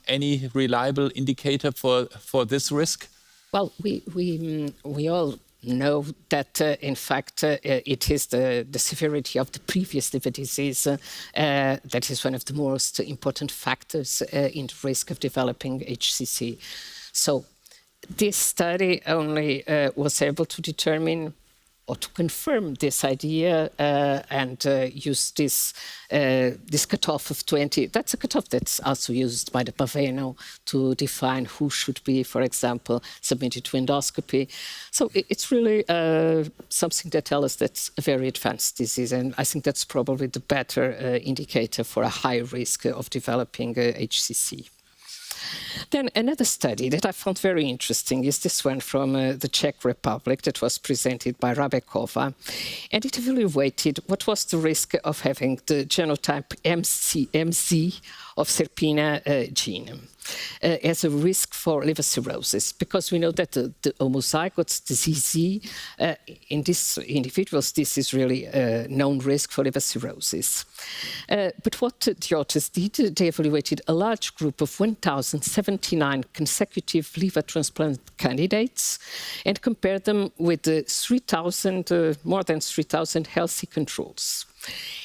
Any reliable indicator for this risk? Well, we all know that, in fact, it is the severity of the previous liver disease that is one of the most important factors in the risk of developing HCC. So this study only was able to determine or to confirm this idea and use this cutoff of 20. That's a cutoff that's also used by the Baveno to define who should be, for example, submitted to endoscopy. So it's really something that tells us that's a very advanced disease, and I think that's probably the better indicator for a high risk of developing HCC. Then another study that I found very interesting is this one from the Czech Republic that was presented by Rabekova, and it evaluated what was the risk of having the genotype MZ of Serpina gene as a risk for liver cirrhosis, because we know that the homozygotes, the ZZ, in these individuals, this is really a known risk for liver cirrhosis. But what the authors did, they evaluated a large group of 1,079 consecutive liver transplant candidates and compared them with the more than 3,000 healthy controls.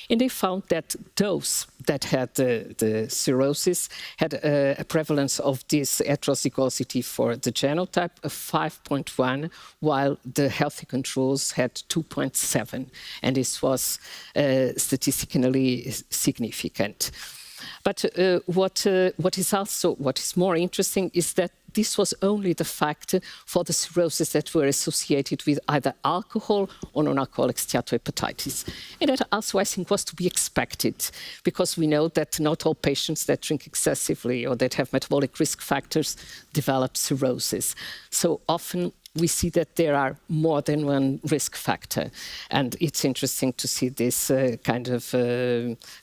And they found that those that had the cirrhosis had a prevalence of this heterozygosity for the genotype of 5.1, while the healthy controls had 2.7. And this was statistically significant. But what is more interesting is that this was only the factor for the cirrhosis that were associated with either alcohol or non-alcoholic steatohepatitis. And that also, I think, was to be expected, because we know that not all patients that drink excessively or that have metabolic risk factors develop cirrhosis. So often we see that there are more than one risk factor. And it's interesting to see this kind of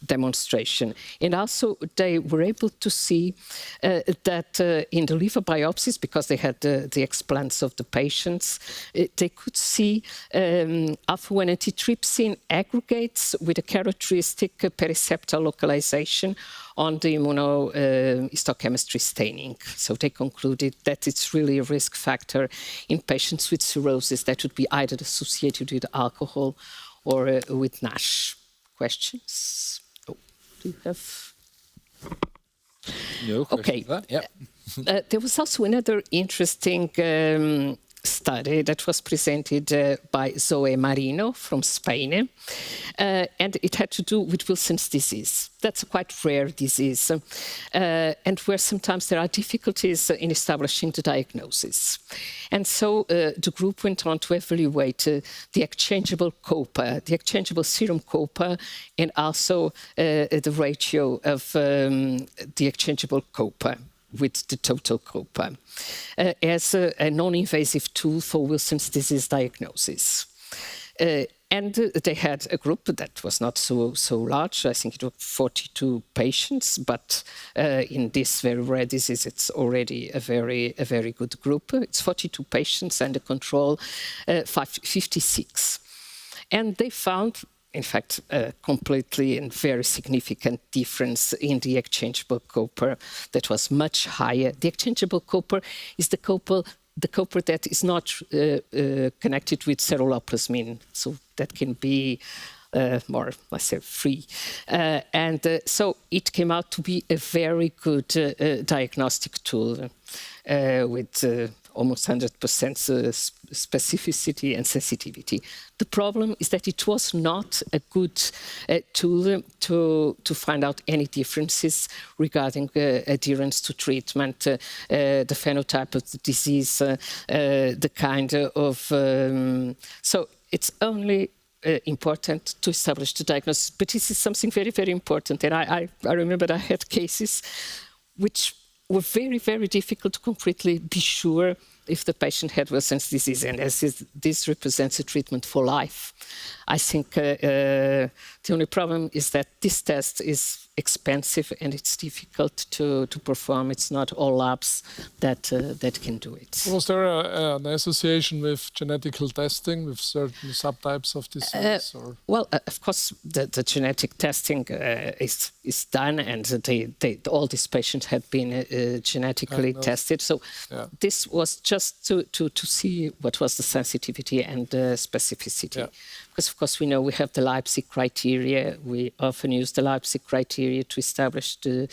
demonstration. And also, they were able to see that in the liver biopsies, because they had the explants of the patients, they could see alpha-1 antitrypsin aggregates with a characteristic periseptal localization on the immunohistochemistry staining. So they concluded that it's really a risk factor in patients with cirrhosis that would be either associated with alcohol or with NASH. Questions? Oh, do you have? No questions. Okay. Yeah. There was also another interesting study that was presented by Zoe Marino from Spain, and it had to do with Wilson's disease. That's a quite rare disease, and where sometimes there are difficulties in establishing the diagnosis. And so the group went on to evaluate the exchangeable COPA, the exchangeable serum COPA, and also the ratio of the exchangeable COPA with the total COPA as a non-invasive tool for Wilson's disease diagnosis. And they had a group that was not so large. I think it was 42 patients, but in this very rare disease, it's already a very good group. It's 42 patients and the control 56. And they found, in fact, a completely and very significant difference in the exchangeable COPA that was much higher. The exchangeable COPA is the COPA that is not connected with ceruloplasmin, so that can be more, let's say, free. So it came out to be a very good diagnostic tool with almost 100% specificity and sensitivity. The problem is that it was not a good tool to find out any differences regarding adherence to treatment, the phenotype of the disease, the kind of... so it's only important to establish the diagnosis, but this is something very, very important. And I remember I had cases which were very, very difficult to concretely be sure if the patient had Wilson's disease. And as this represents a treatment for life, I think the only problem is that this test is expensive and it's difficult to perform. It's not all labs that can do it. Was there an association with genetical testing with certain subtypes of disease? Well, of course, the genetic testing is done, and all these patients had been genetically tested. So this was just to see what was the sensitivity and the specificity. Yeah. Because, of course, we know we have the Leipzig criteria. We often use the Leipzig criteria to establish the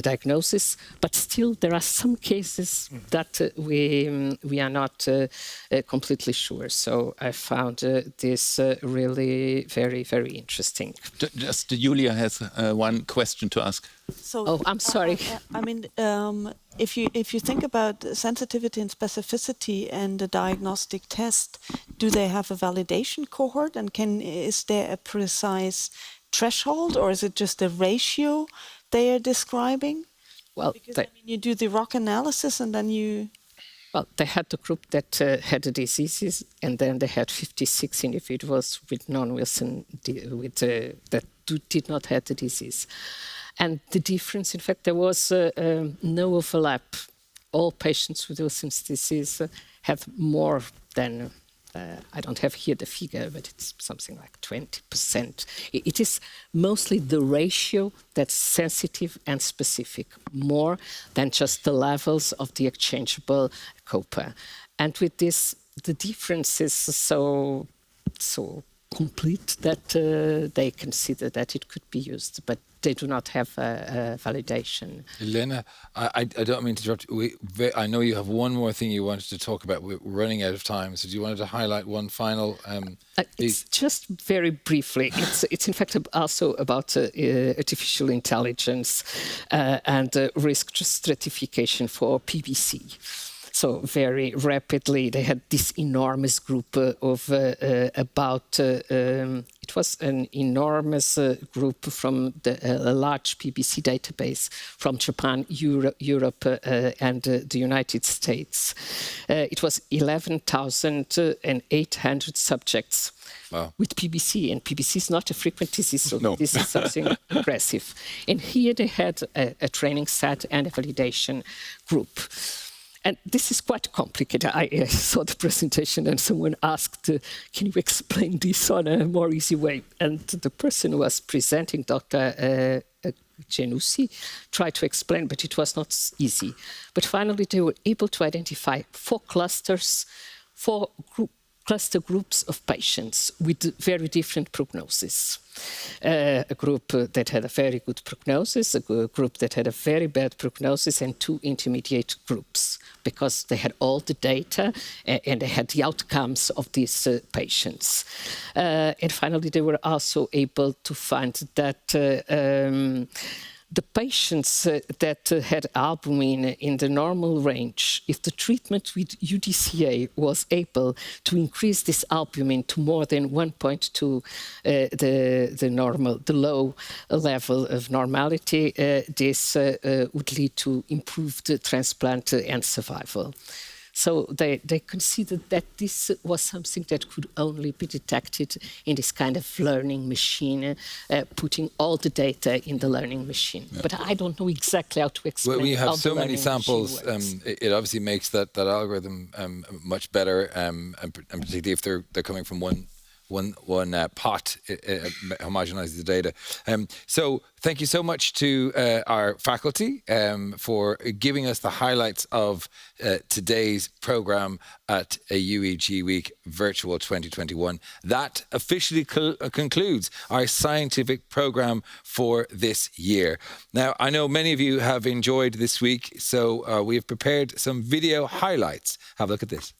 diagnosis, but still there are some cases that we are not completely sure. So I found this really very, very interesting. Just Julia has one question to ask. So, I'm sorry. I mean, if you think about sensitivity and specificity and the diagnostic test, do they have a validation cohort, and is there a precise threshold, or is it just a ratio they are describing? Well, because you do the ROC analysis and then you... Well, they had the group that had the diseases, and then they had 56 individuals with non-Wilson, that did not have the disease. And the difference, in fact, there was no overlap. All patients with Wilson's disease have more than... I don't have here the figure, but it's something like 20%. It is mostly the ratio that's sensitive and specific, more than just the levels of the exchangeable COPA. And with this, the difference is so complete that they consider that it could be used, but they do not have a validation. Elena, I don't mean to interrupt. I know you have one more thing you wanted to talk about. We're running out of time, so do you want to highlight one final? It's just very briefly. It's in fact also about artificial intelligence and risk stratification for PBC. So very rapidly, they had this enormous group of about, it was an enormous group from a large PBC database from Japan, Europe, and the United States. It was 11,800 subjects. Wow. With PBC, and PBC is not a frequent disease, so no. This is something impressive. And here they had a training set and a validation group. And this is quite complicated. I saw the presentation and someone asked, can you explain this on a more easy way? And the person who was presenting, Dr. Genussi, tried to explain, but it was not easy. But finally, they were able to identify 4 clusters, 4 cluster groups of patients with very different prognosis. A group that had a very good prognosis, a group that had a very bad prognosis, and 2 intermediate groups, because they had all the data and they had the outcomes of these patients. And finally, they were also able to find that the patients that had albumin in the normal range, if the treatment with UDCA was able to increase this albumin to more than 1.2, the low level of normality, this would lead to improved transplant and survival. So they considered that this was something that could only be detected in this kind of learning machine, putting all the data in the learning machine. Yeah. But I don't know exactly how to explain. Well, we have so many samples. It obviously makes that algorithm much better, and particularly if they're coming from one pot, homogenizes the data. So thank you so much to our faculty for giving us the highlights of today's program at a UEG Week Virtual 2021. That officially concludes our scientific program for this year. Now, I know many of you have enjoyed this week, so we have prepared some video highlights. Have a look at this.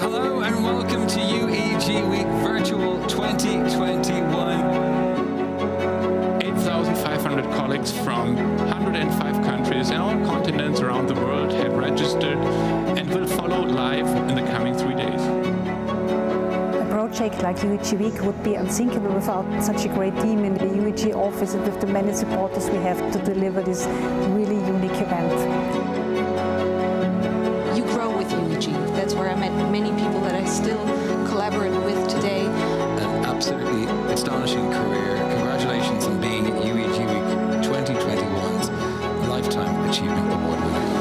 Hello and welcome to UEG Week Virtual 2021. 8,500 colleagues from 105 countries and all continents around the world have registered and will follow live in the coming 3 days. A project like UEG Week would be unthinkable without such a great team in the UEG office and with the many supporters we have to deliver this really unique event. That's where I met many people that I still collaborate with today. An absolutely astonishing career. Congratulations on being UEG Week 2021's Lifetime Achievement Award winner.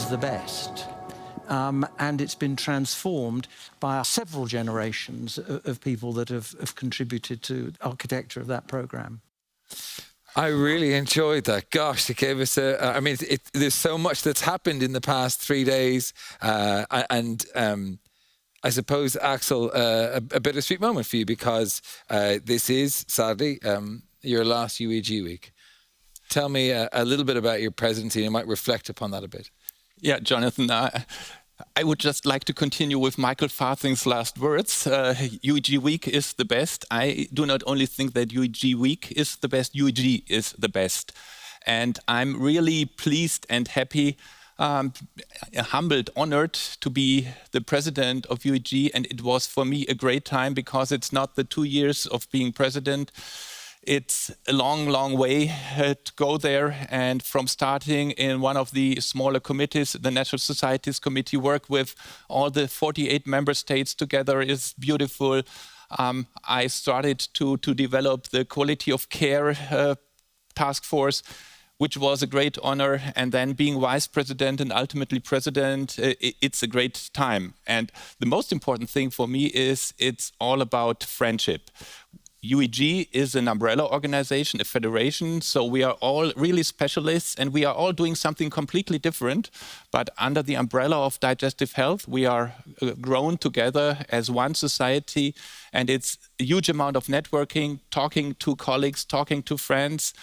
The best. And it's been transformed by several generations of people that have contributed to the architecture of that program. I really enjoyed that. Gosh, it gave us I mean, there's so much that's happened in the past 3 days. And I suppose, Axel, a bittersweet moment for you because this is, sadly, your last UEG week. Tell me a little bit about your presidency, and you might reflect upon that a bit. Yeah, Jonathan, I would just like to continue with Michael Farthing's last words. UEG Week is the best. I do not only think that UEG Week is the best, UEG is the best. And I'm really pleased and happy, humbled, honored to be the president of UEG. And it was for me a great time because it's not the 2 years of being president. It's a long, long way to go there. And from starting in one of the smaller committees, the Natural Societies Committee, work with all the 48 member states together is beautiful. I started to develop the quality of care task force, which was a great honor. And then being vice president and ultimately president, it's a great time. And the most important thing for me is it's all about friendship. UEG is an umbrella organization, a federation, so we are all really specialists and we are all doing something completely different. But under the umbrella of digestive health, we are grown together as one society, and it's a huge amount of networking, talking to colleagues, talking to friends,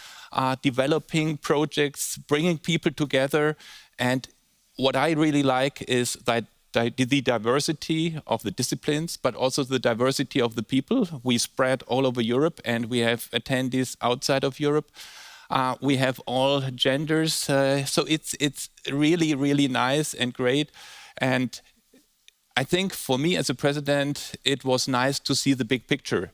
developing projects, bringing people together. And what I really like is that the diversity of the disciplines, but also the diversity of the people. We spread all over Europe and we have attendees outside of Europe. We have all genders. So it's really, really nice and great. And I think for me as a president, it was nice to see the big picture.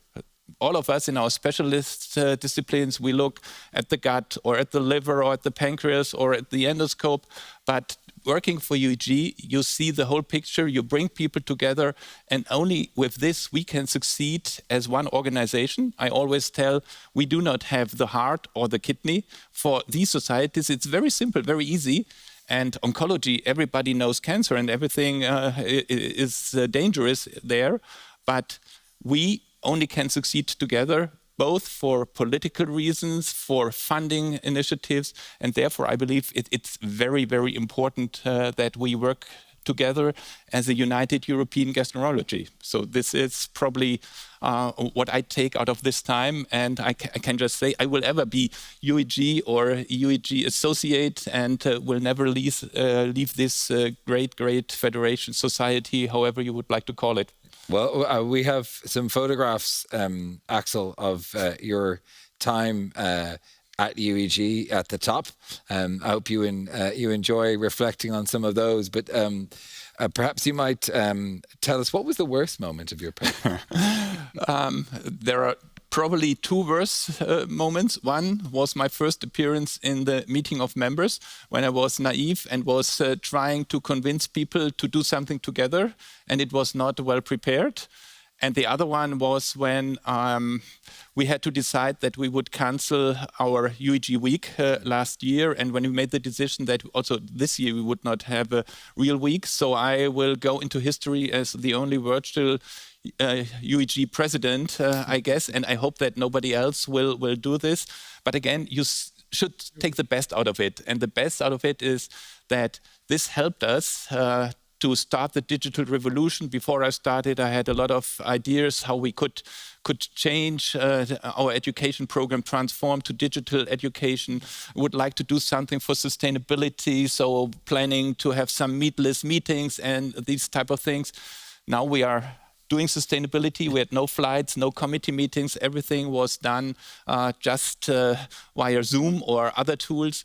All of us in our specialist disciplines, we look at the gut or at the liver or at the pancreas or at the endoscope, but working for UEG, you see the whole picture, you bring people together, and only with this we can succeed as one organization. I always tell, we do not have the heart or the kidney. For these societies, it's very simple, very easy. And oncology, everybody knows cancer and everything is dangerous there. But we only can succeed together, both for political reasons, for funding initiatives, and therefore I believe it's very, very important that we work together as a united European gastroenterology. So this is probably what I take out of this time, and I can just say I will ever be UEG or UEG associate and will never leave this great federation society, however you would like to call it. Well, we have some photographs, Axel, of your time at UEG at the top. I hope you enjoy reflecting on some of those. But perhaps you might tell us, what was the worst moment of your career? There are probably two worst moments. One was my first appearance in the meeting of members when I was naive and was trying to convince people to do something together, and it was not well prepared. And the other one was when we had to decide that we would cancel our UEG week last year, and when we made the decision that also this year we would not have a real week. So I will go into history as the only virtual UEG president, I guess, and I hope that nobody else will do this. But again, you should take the best out of it. And the best out of it is that this helped us to start the digital revolution. Before I started, I had a lot of ideas how we could change our education program, transform to digital education. I would like to do something for sustainability, so planning to have some meatless meetings and these type of things. Now we are doing sustainability. We had no flights, no committee meetings. Everything was done just via Zoom or other tools.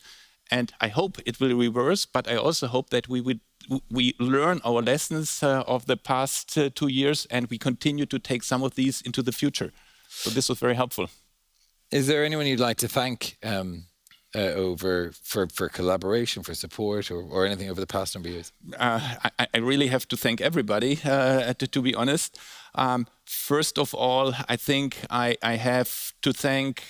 And I hope it will reverse, but I also hope that we learn our lessons of the past 2 years and we continue to take some of these into the future. So this was very helpful. Is there anyone you'd like to thank for collaboration, for support, or anything over the past number of years? I really have to thank everybody, to be honest. First of all, I think I have to thank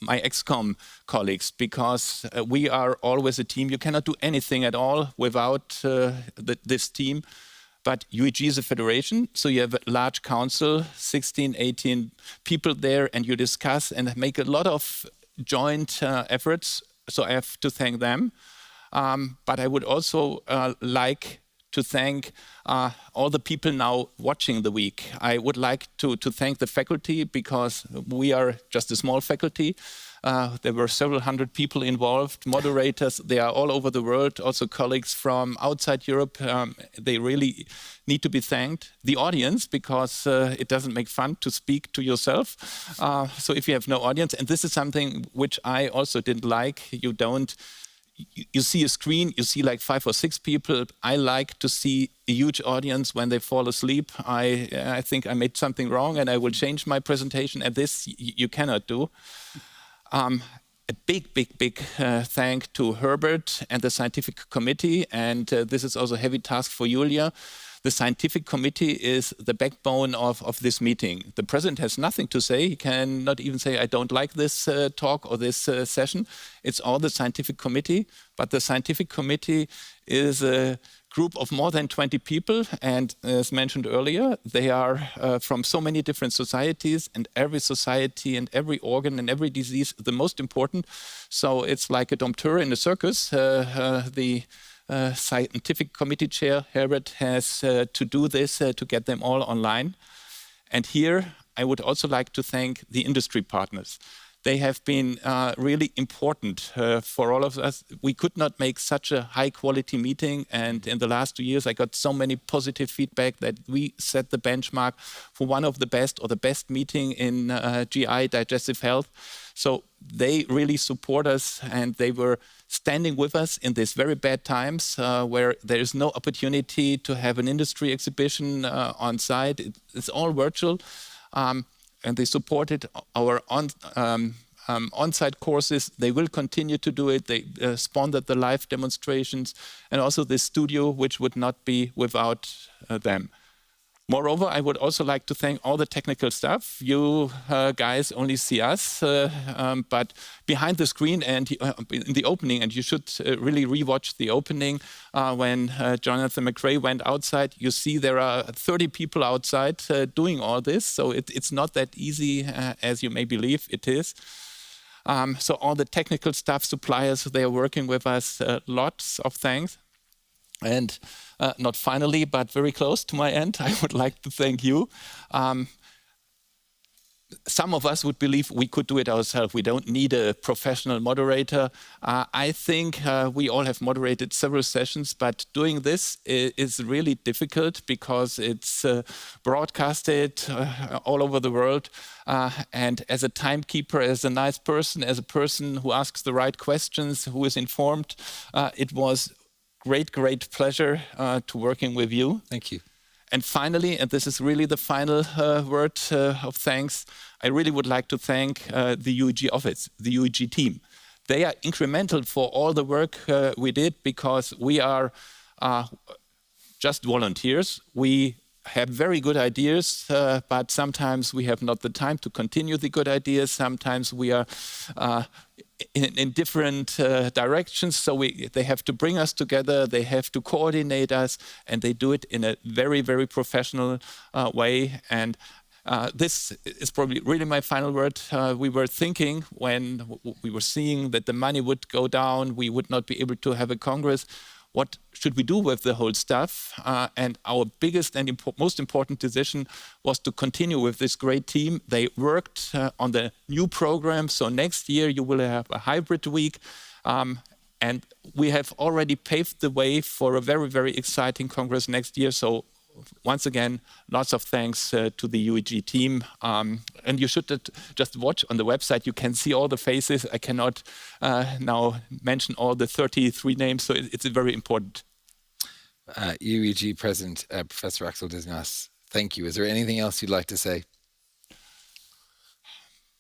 my ex-com colleagues, because we are always a team. You cannot do anything at all without this team. But UEG is a federation, so you have a large council, 16, 18 people there, and you discuss and make a lot of joint efforts. So I have to thank them. But I would also like to thank all the people now watching the week. I would like to thank the faculty, because we are just a small faculty. There were several hundred people involved, moderators, they are all over the world, also colleagues from outside Europe. They really need to be thanked. The audience, because it doesn't make fun to speak to yourself. So if you have no audience, and this is something which I also didn't like, you see a screen, you see like 5 or 6 people. I like to see a huge audience when they fall asleep. I think I made something wrong and I will change my presentation, and this you cannot do. A big thank to Herbert and the scientific committee, and this is also a heavy task for Julia. the scientific committee is the backbone of this meeting. The president has nothing to say. He cannot even say, I don't like this talk or this session. It's all the scientific committee. But the scientific committee is a group of more than 20 people. And as mentioned earlier, they are from so many different societies, and every society and every organ and every disease the most important. So it's like a dompteur in a circus. The scientific committee chair, Herbert, has to do this to get them all online. And here I would also like to thank the industry partners. They have been really important for all of us. We could not make such a high quality meeting, and in the last 2 years I got so many positive feedback that we set the benchmark for one of the best or the best meeting in GI digestive health. So they really support us, and they were standing with us in these very bad times where there is no opportunity to have an industry exhibition on site. It's all virtual. And they supported our on-site courses. They will continue to do it. They sponsored the live demonstrations and also the studio, which would not be without them. Moreover, I would also like to thank all the technical staff. You guys only see us, but behind the screen and in the opening, and you should really rewatch the opening when Jonathan McRae went outside. You see there are 30 people outside doing all this, so it's not that easy as you may believe it is. So all the technical staff, suppliers, they are working with us. Lots of thanks. And not finally, but very close to my end, I would like to thank you. Some of us would believe we could do it ourselves. We don't need a professional moderator. I think we all have moderated several sessions, but doing this is really difficult because it's broadcasted all over the world. And as a timekeeper, as a nice person, as a person who asks the right questions, who is informed, it was great pleasure to working with you. Thank you. And finally, and this is really the final word of thanks, I really would like to thank the UEG office, the UEG team. They are incremental for all the work we did because we are just volunteers. We have very good ideas, but sometimes we have not the time to continue the good ideas. Sometimes we are in different directions, so they have to bring us together, they have to coordinate us, and they do it in a very professional way. And this is probably really my final word. We were thinking when we were seeing that the money would go down, we would not be able to have a Congress. What should we do with the whole stuff? And our biggest and most important decision was to continue with this great team. They worked on the new program. So next year you will have a hybrid week. And we have already paved the way for a very exciting Congress next year. So once again, lots of thanks to the UEG team. And you should just watch on the website. You can see all the faces. I cannot now mention all the 33 names, so it's very important. UEG President, Professor Axel Dismas, thank you. Is there anything else you'd like to say?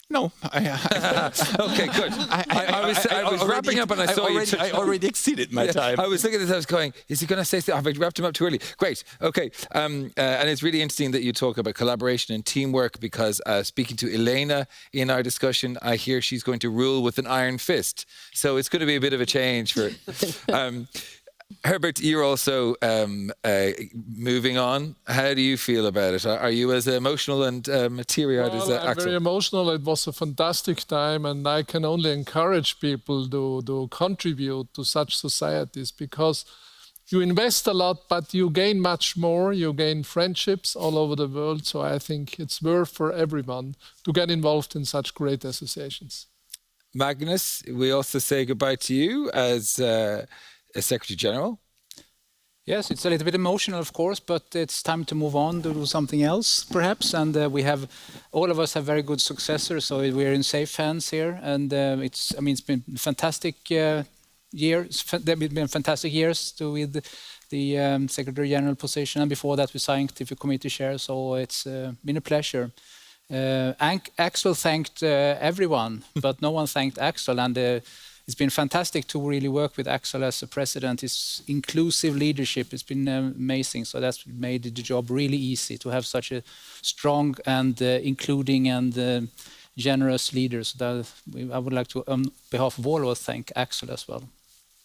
No. Okay, good. I was wrapping up and I saw you. I already exceeded my time. I was looking at this, I was going, is he going to say something? Have I wrapped him up too early? Great. Okay. And it's really interesting that you talk about collaboration and teamwork because speaking to Elena in our discussion, I hear she's going to rule with an iron fist. So it's going to be a bit of a change for Herbert, you're also moving on. How do you feel about it? Are you as emotional and teary-eyed as Axel? I'm very emotional. It was a fantastic time, and I can only encourage people to contribute to such societies because you invest a lot, but you gain much more. You gain friendships all over the world. So I think it's worth for everyone to get involved in such great associations. Magnus, we also say goodbye to you as Secretary General. Yes, it's a little bit emotional, of course, but it's time to move on to do something else, perhaps. And all of us have very good successors, so we're in safe hands here. And it's been fantastic years. There have been fantastic years with the Secretary General position, and before that, with Scientific Committee Chair. So it's been a pleasure. Axel thanked everyone, but no one thanked Axel. And it's been fantastic to really work with Axel as a president. His inclusive leadership has been amazing. So that's made the job really easy to have such a strong and including and generous leader. So I would like to, on behalf of all of us, thank Axel as well.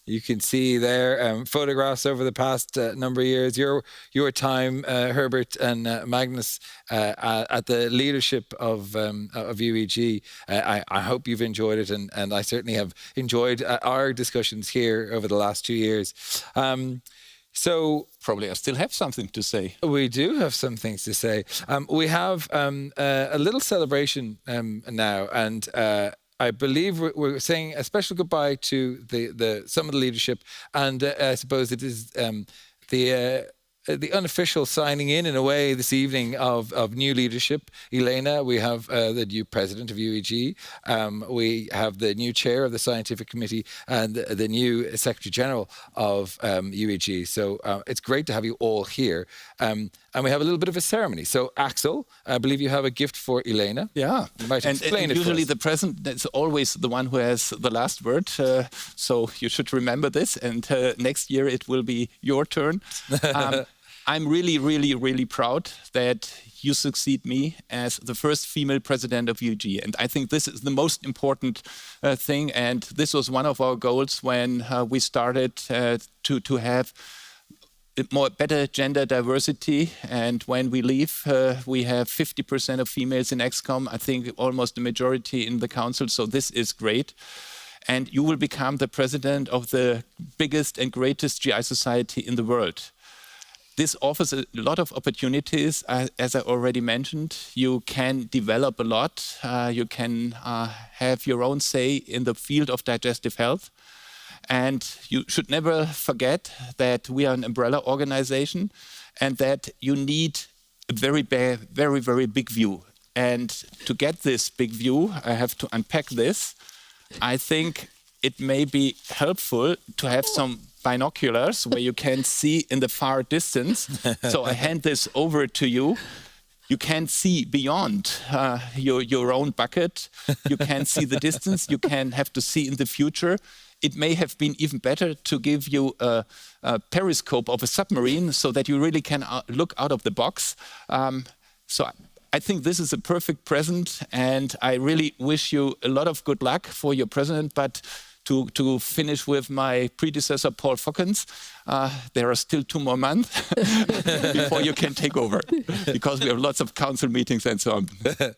You can see there photographs over the past number of years. Your time, Herbert and Magnus, at the leadership of UEG. I hope you've enjoyed it, and I certainly have enjoyed our discussions here over the last 2 years. So probably I still have something to say. We do have some things to say. We have a little celebration now, and I believe we're saying a special goodbye to some of the leadership, and I suppose it is the unofficial signing in a way this evening of new leadership. Elena, we have the new president of UEG, we have the new chair of the scientific committee, and the new secretary general of UEG. So it's great to have you all here. And we have a little bit of a ceremony. So, Axel, I believe you have a gift for Elena. Yeah. You might explain it usually for us. the president is always the one who has the last word. So you should remember this. And next year it will be your turn. I'm really, really, really proud that you succeed me as the first female president of UEG. And I think this is the most important thing. And this was one of our goals when we started to have better gender diversity, and when we leave, we have 50% of females in ExCom. I think almost the majority in the council. So this is great, and you will become the president of the biggest and greatest GI society in the world. This offers a lot of opportunities, as I already mentioned. You can develop a lot. You can have your own say in the field of digestive health. And you should never forget that we are an umbrella organization and that you need a very, very big view. And to get this big view, I have to unpack this. I think it may be helpful to have some binoculars where you can see in the far distance. So I hand this over to you. You can see beyond your own bucket. You can see the distance. You can have to see in the future. It may have been even better to give you a periscope of a submarine so that you really can look out of the box. So I think this is a perfect present, and I really wish you a lot of good luck for your president. But to finish with my predecessor, Paul Fockens, there are still 2 more months before you can take over, because we have lots of council meetings and so on.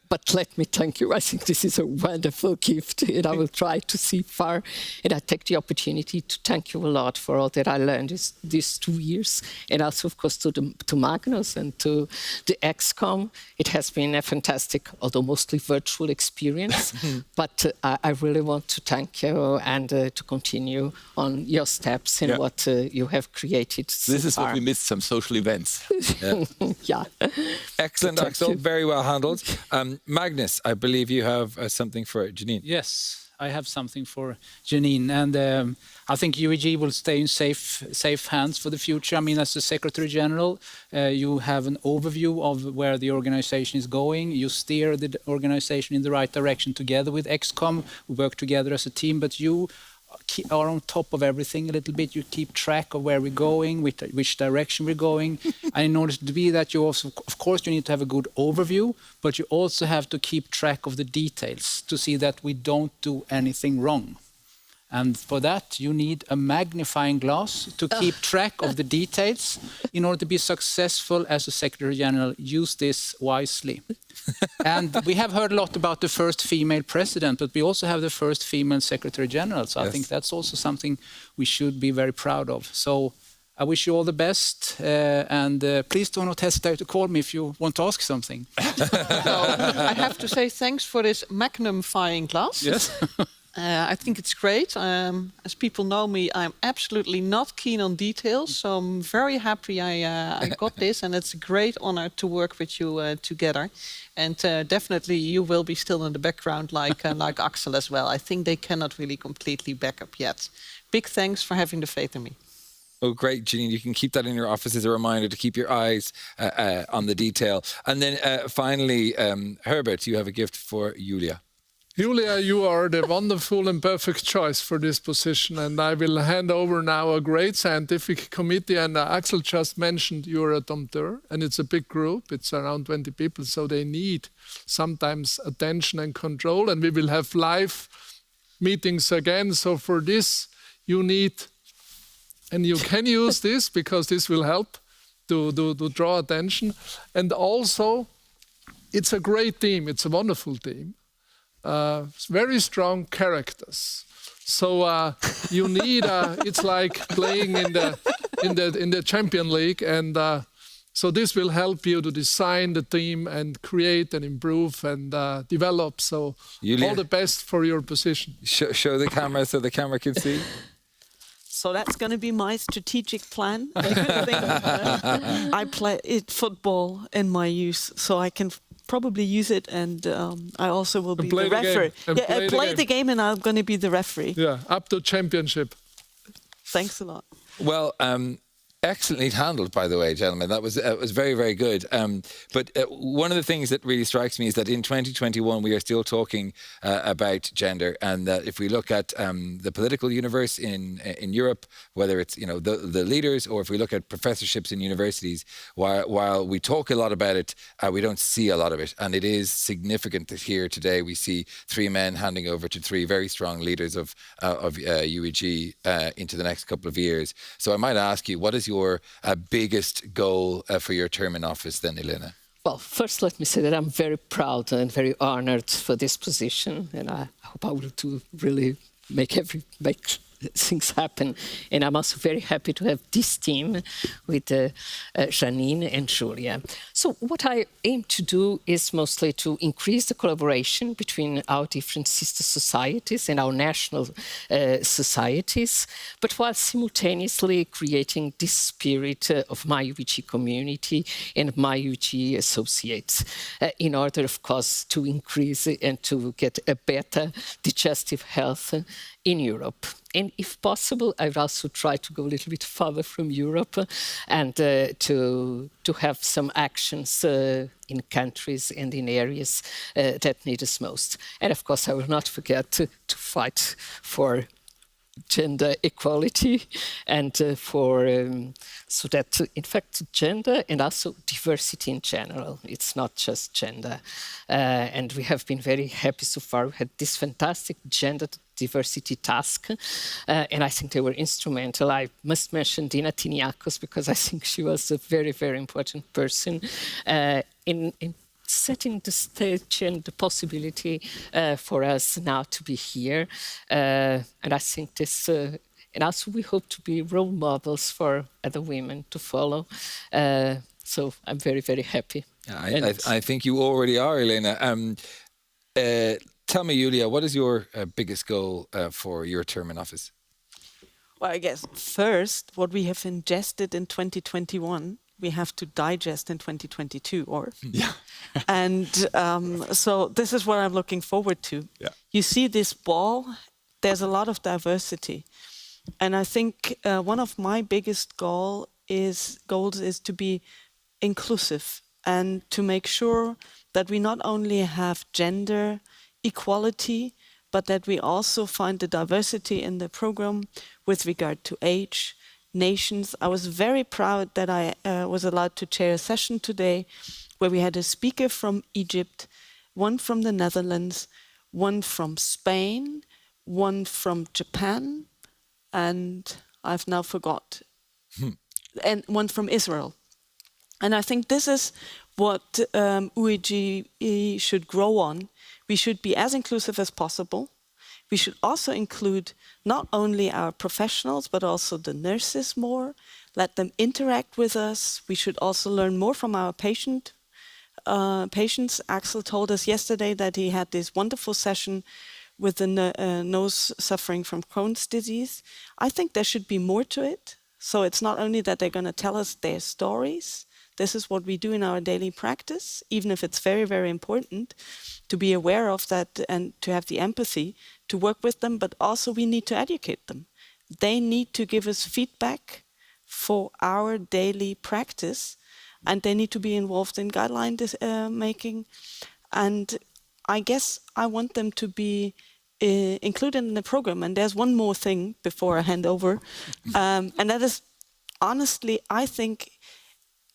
But let me thank you. I think this is a wonderful gift, and I will try to see far. And I take the opportunity to thank you a lot for all that I learned these 2 years, and also, of course, to Magnus and to the ExCom. It has been a fantastic, although mostly virtual experience. But I really want to thank you and to continue on your steps in what you have created so This is far. what we missed, some social events. Yeah. Excellent, Axel. Very well handled. Magnus, I believe you have something for Janine. Yes, I have something for Janine, and I think UEG will stay in safe hands for the future. I mean, as the Secretary General, you have an overview of where the organization is going. You steer the organization in the right direction together with ExCom. We work together as a team, but you are on top of everything a little bit. You keep track of where we're going, which direction we're going. And in order to do that, you also, of course, you need to have a good overview, but you also have to keep track of the details to see that we don't do anything wrong. And for that, you need a magnifying glass to keep track of the details. In order to be successful as a Secretary General, use this wisely. And we have heard a lot about the first female president, but we also have the first female Secretary General. So I think that's also something we should be very proud of. So I wish you all the best. And please do not hesitate to call me if you want to ask something. I have to say thanks for this magnifying glass. Yes. I think it's great. As people know me, I'm absolutely not keen on details, so I'm very happy I got this, and it's a great honor to work with you together. And definitely you will be still in the background like Axel as well. I think they cannot really completely back up yet. Big thanks for having the faith in me. Oh, great, Janine. You can keep that in your office as a reminder to keep your eyes on the detail. And then finally, Herbert, you have a gift for Julia. Julia, you are the wonderful and perfect choice for this position, and I will hand over now a great scientific committee. And Axel just mentioned you're a dompteur, and it's a big group. It's around 20 people, so they need sometimes attention and control, and we will have live meetings again. So for this, you need, and you can use this because this will help to draw attention. And also, it's a great team. It's a wonderful team. Very strong characters. So you need. It's like playing in the Champions League, and so this will help you to design the team and create and improve and develop. So Julia, all the best for your position. Show the camera so the camera can see. So that's going to be my strategic plan. I played football in my youth, so I can probably use it, and I also will be the referee. I play the game, and I'm going to be the referee. Yeah, up to championship. Thanks a lot. Well, excellently handled, by the way, gentlemen. That was very, very good. But one of the things that really strikes me is that in 2021 we are still talking about gender, and that if we look at the political universe in Europe, whether it's the leaders, or if we look at professorships in universities, while we talk a lot about it, we don't see a lot of it, and it is significant that here today we see 3 men handing over to 3 very strong leaders of UEG into the next couple of years. So I might ask you, what is your biggest goal for your term in office then, Elena? Well, first let me say that I'm very proud and very honored for this position, and I hope I will really make things happen. And I'm also very happy to have this team with Janine and Julia. So what I aim to do is mostly to increase the collaboration between our different sister societies and our national societies, but while simultaneously creating this spirit of my UEG community and my UEG associates, in order, of course, to increase and to get a better digestive health in Europe. And if possible, I would also try to go a little bit further from Europe and to have some actions in countries and in areas that need us most. And of course, I will not forget to fight for gender equality and so that, in fact, gender and also diversity in general. It's not just gender. And we have been very happy so far. We had this fantastic gender diversity task, and I think they were instrumental. I must mention Dina Tiniakos because I think she was a very, very important person in setting the stage and the possibility for us now to be here. And I think this, and also we hope to be role models for other women to follow. So I'm very, very happy. I think you already are, Elena. Tell me, Julia, what is your biggest goal for your term in office? Well, I guess first, what we have ingested in 2021, we have to digest in 2022, and so this is what I'm looking forward to. Yeah. You see this ball, there's a lot of diversity, and I think one of my biggest goals is to be inclusive and to make sure that we not only have gender equality, but that we also find the diversity in the program with regard to age, nations. I was very proud that I was allowed to chair a session today where we had a speaker from Egypt, one from the Netherlands, one from Spain, one from Japan, and I've now forgot, and one from Israel. And I think this is what UEG should grow on. We should be as inclusive as possible. We should also include not only our professionals, but also the nurses more, let them interact with us. We should also learn more from our patients. Axel told us yesterday that he had this wonderful session with the nose suffering from Crohn's disease. I think there should be more to it. So it's not only that they're going to tell us their stories. This is what we do in our daily practice, even if it's very, very important to be aware of that and to have the empathy to work with them, but also we need to educate them. They need to give us feedback for our daily practice, and they need to be involved in guideline making. And I guess I want them to be included in the program. And there's one more thing before I hand over, and that is, honestly, I think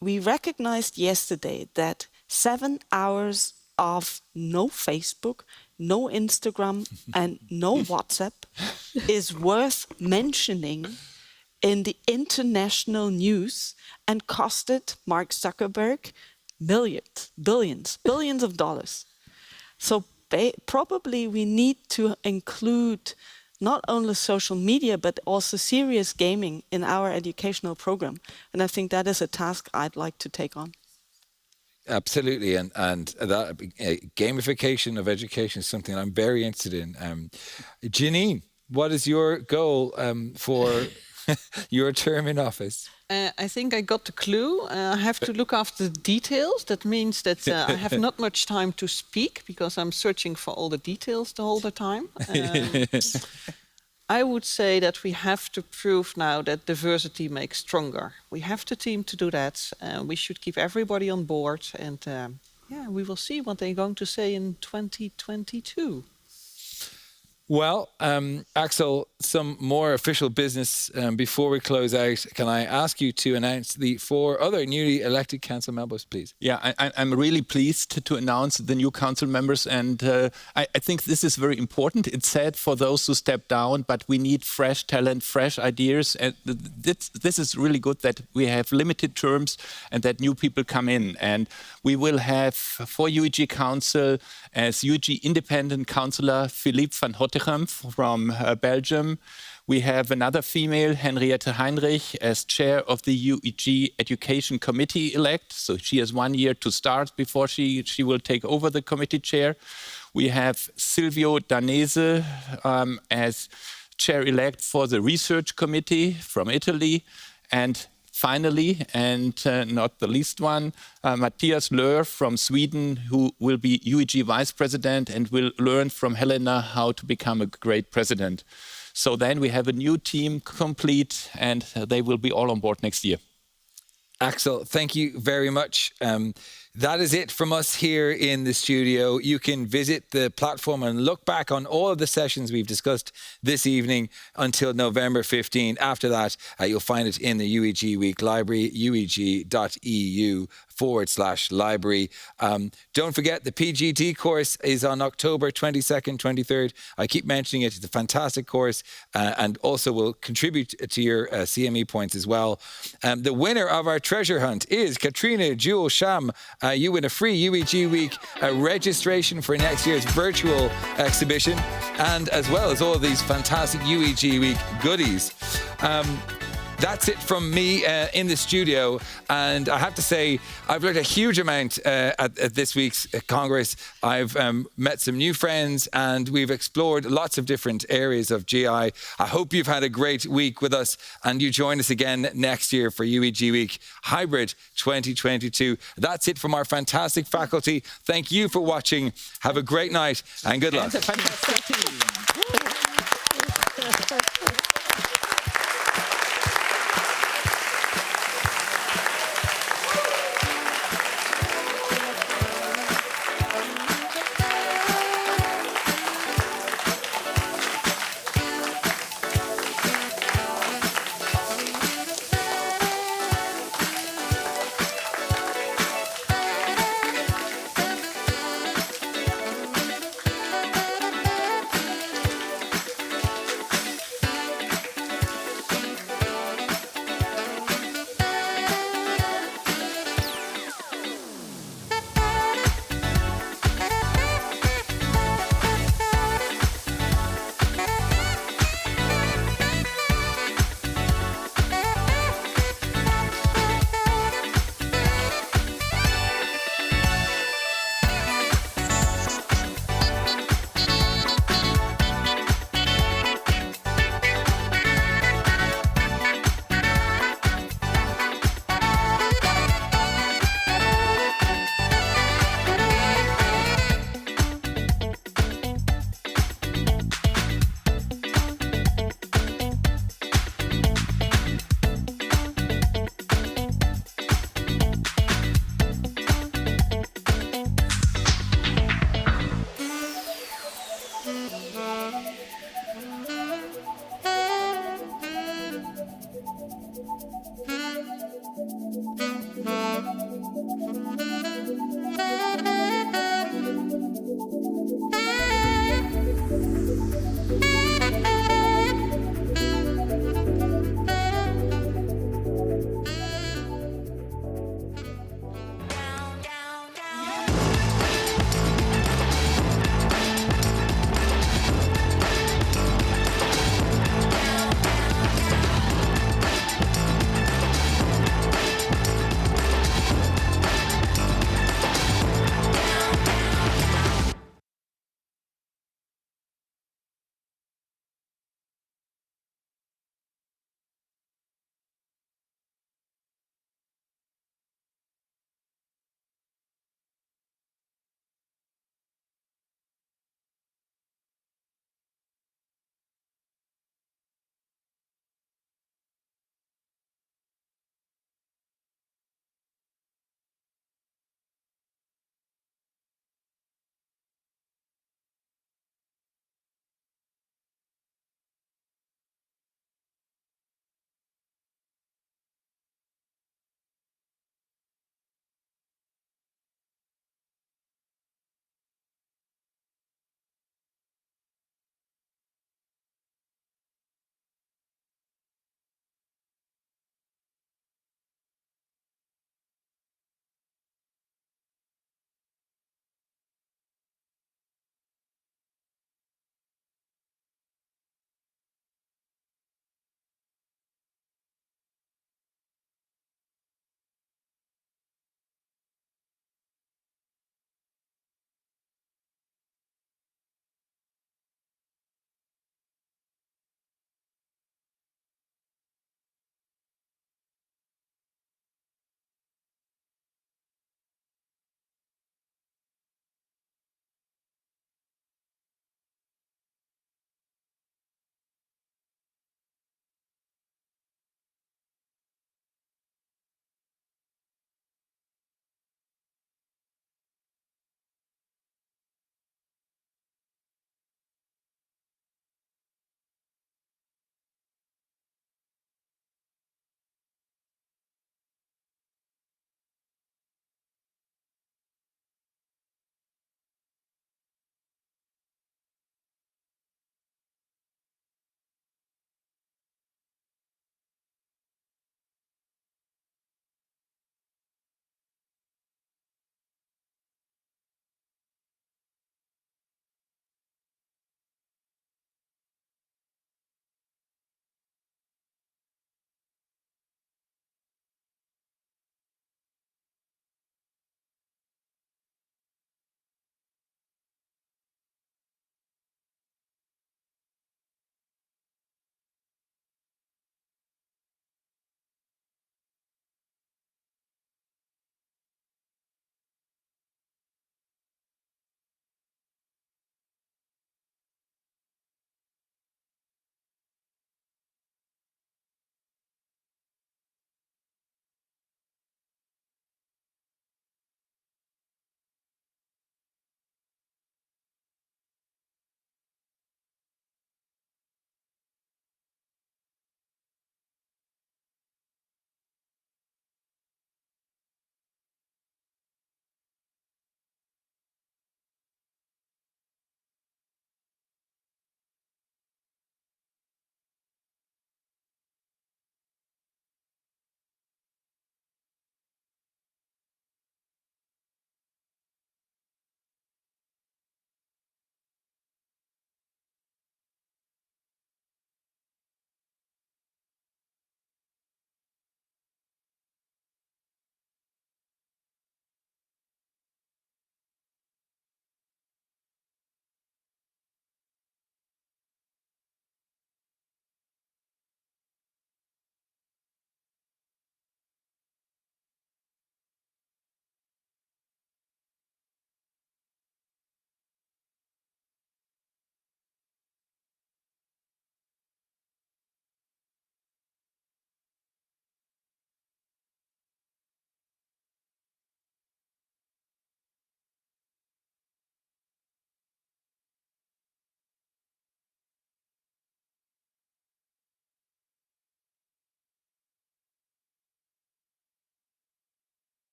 we recognized yesterday that 7 hours of no Facebook, no Instagram, and no WhatsApp is worth mentioning in the international news and costed Mark Zuckerberg billions of dollars. So probably we need to include not only social media, but also serious gaming in our educational program. And I think that is a task I'd like to take on. Absolutely, and that gamification of education is something I'm very interested in. Janine, what is your goal for your term in office? I think I got the clue. I have to look after the details. That means that I have not much time to speak because I'm searching for all the details the whole time. I would say that we have to prove now that diversity makes stronger. We have the team to do that. We should keep everybody on board. And we will see what they're going to say in 2022. Well, Axel, some more official business before we close out. Can I ask you to announce the 4 other newly elected council members, please? Yeah, I'm really pleased to announce the new council members, and I think this is very important. It's sad for those who step down, but we need fresh talent, fresh ideas, and this is really good that we have limited terms and that new people come in. And we will have for UEG Council as UEG Independent Councillor Philippe van Hottegem from Belgium. We have another female, Henriette Heinrich, as chair of the UEG Education Committee elect. So she has 1 year to start before she will take over the committee chair. We have Silvio Danese as chair-elect for the Research Committee from Italy. And finally, and not the least one, Matthias Löhr from Sweden, who will be UEG vice president and will learn from Helena how to become a great president. So then we have a new team complete, and they will be all on board next year. Axel, thank you very much. That is it from us here in the studio. You can visit the platform and look back on all of the sessions we've discussed this evening until November 15. After that, you'll find it in the UEG Week Library, ueg.eu/library. Don't forget the PGT course is on October 22nd, 23rd. I keep mentioning it. It's a fantastic course and also will contribute to your CME points as well. The winner of our treasure hunt is Katrina Jewel Sham. You win a free UEG Week registration for next year's virtual exhibition, and as well as all of these fantastic UEG Week goodies. That's it from me in the studio. And I have to say, I've learned a huge amount at this week's Congress. I've met some new friends and we've explored lots of different areas of GI. I hope you've had a great week with us and you join us again next year for UEG Week Hybrid 2022. That's it from our fantastic faculty. Thank you for watching. Have a great night and good luck. And a fantastic team.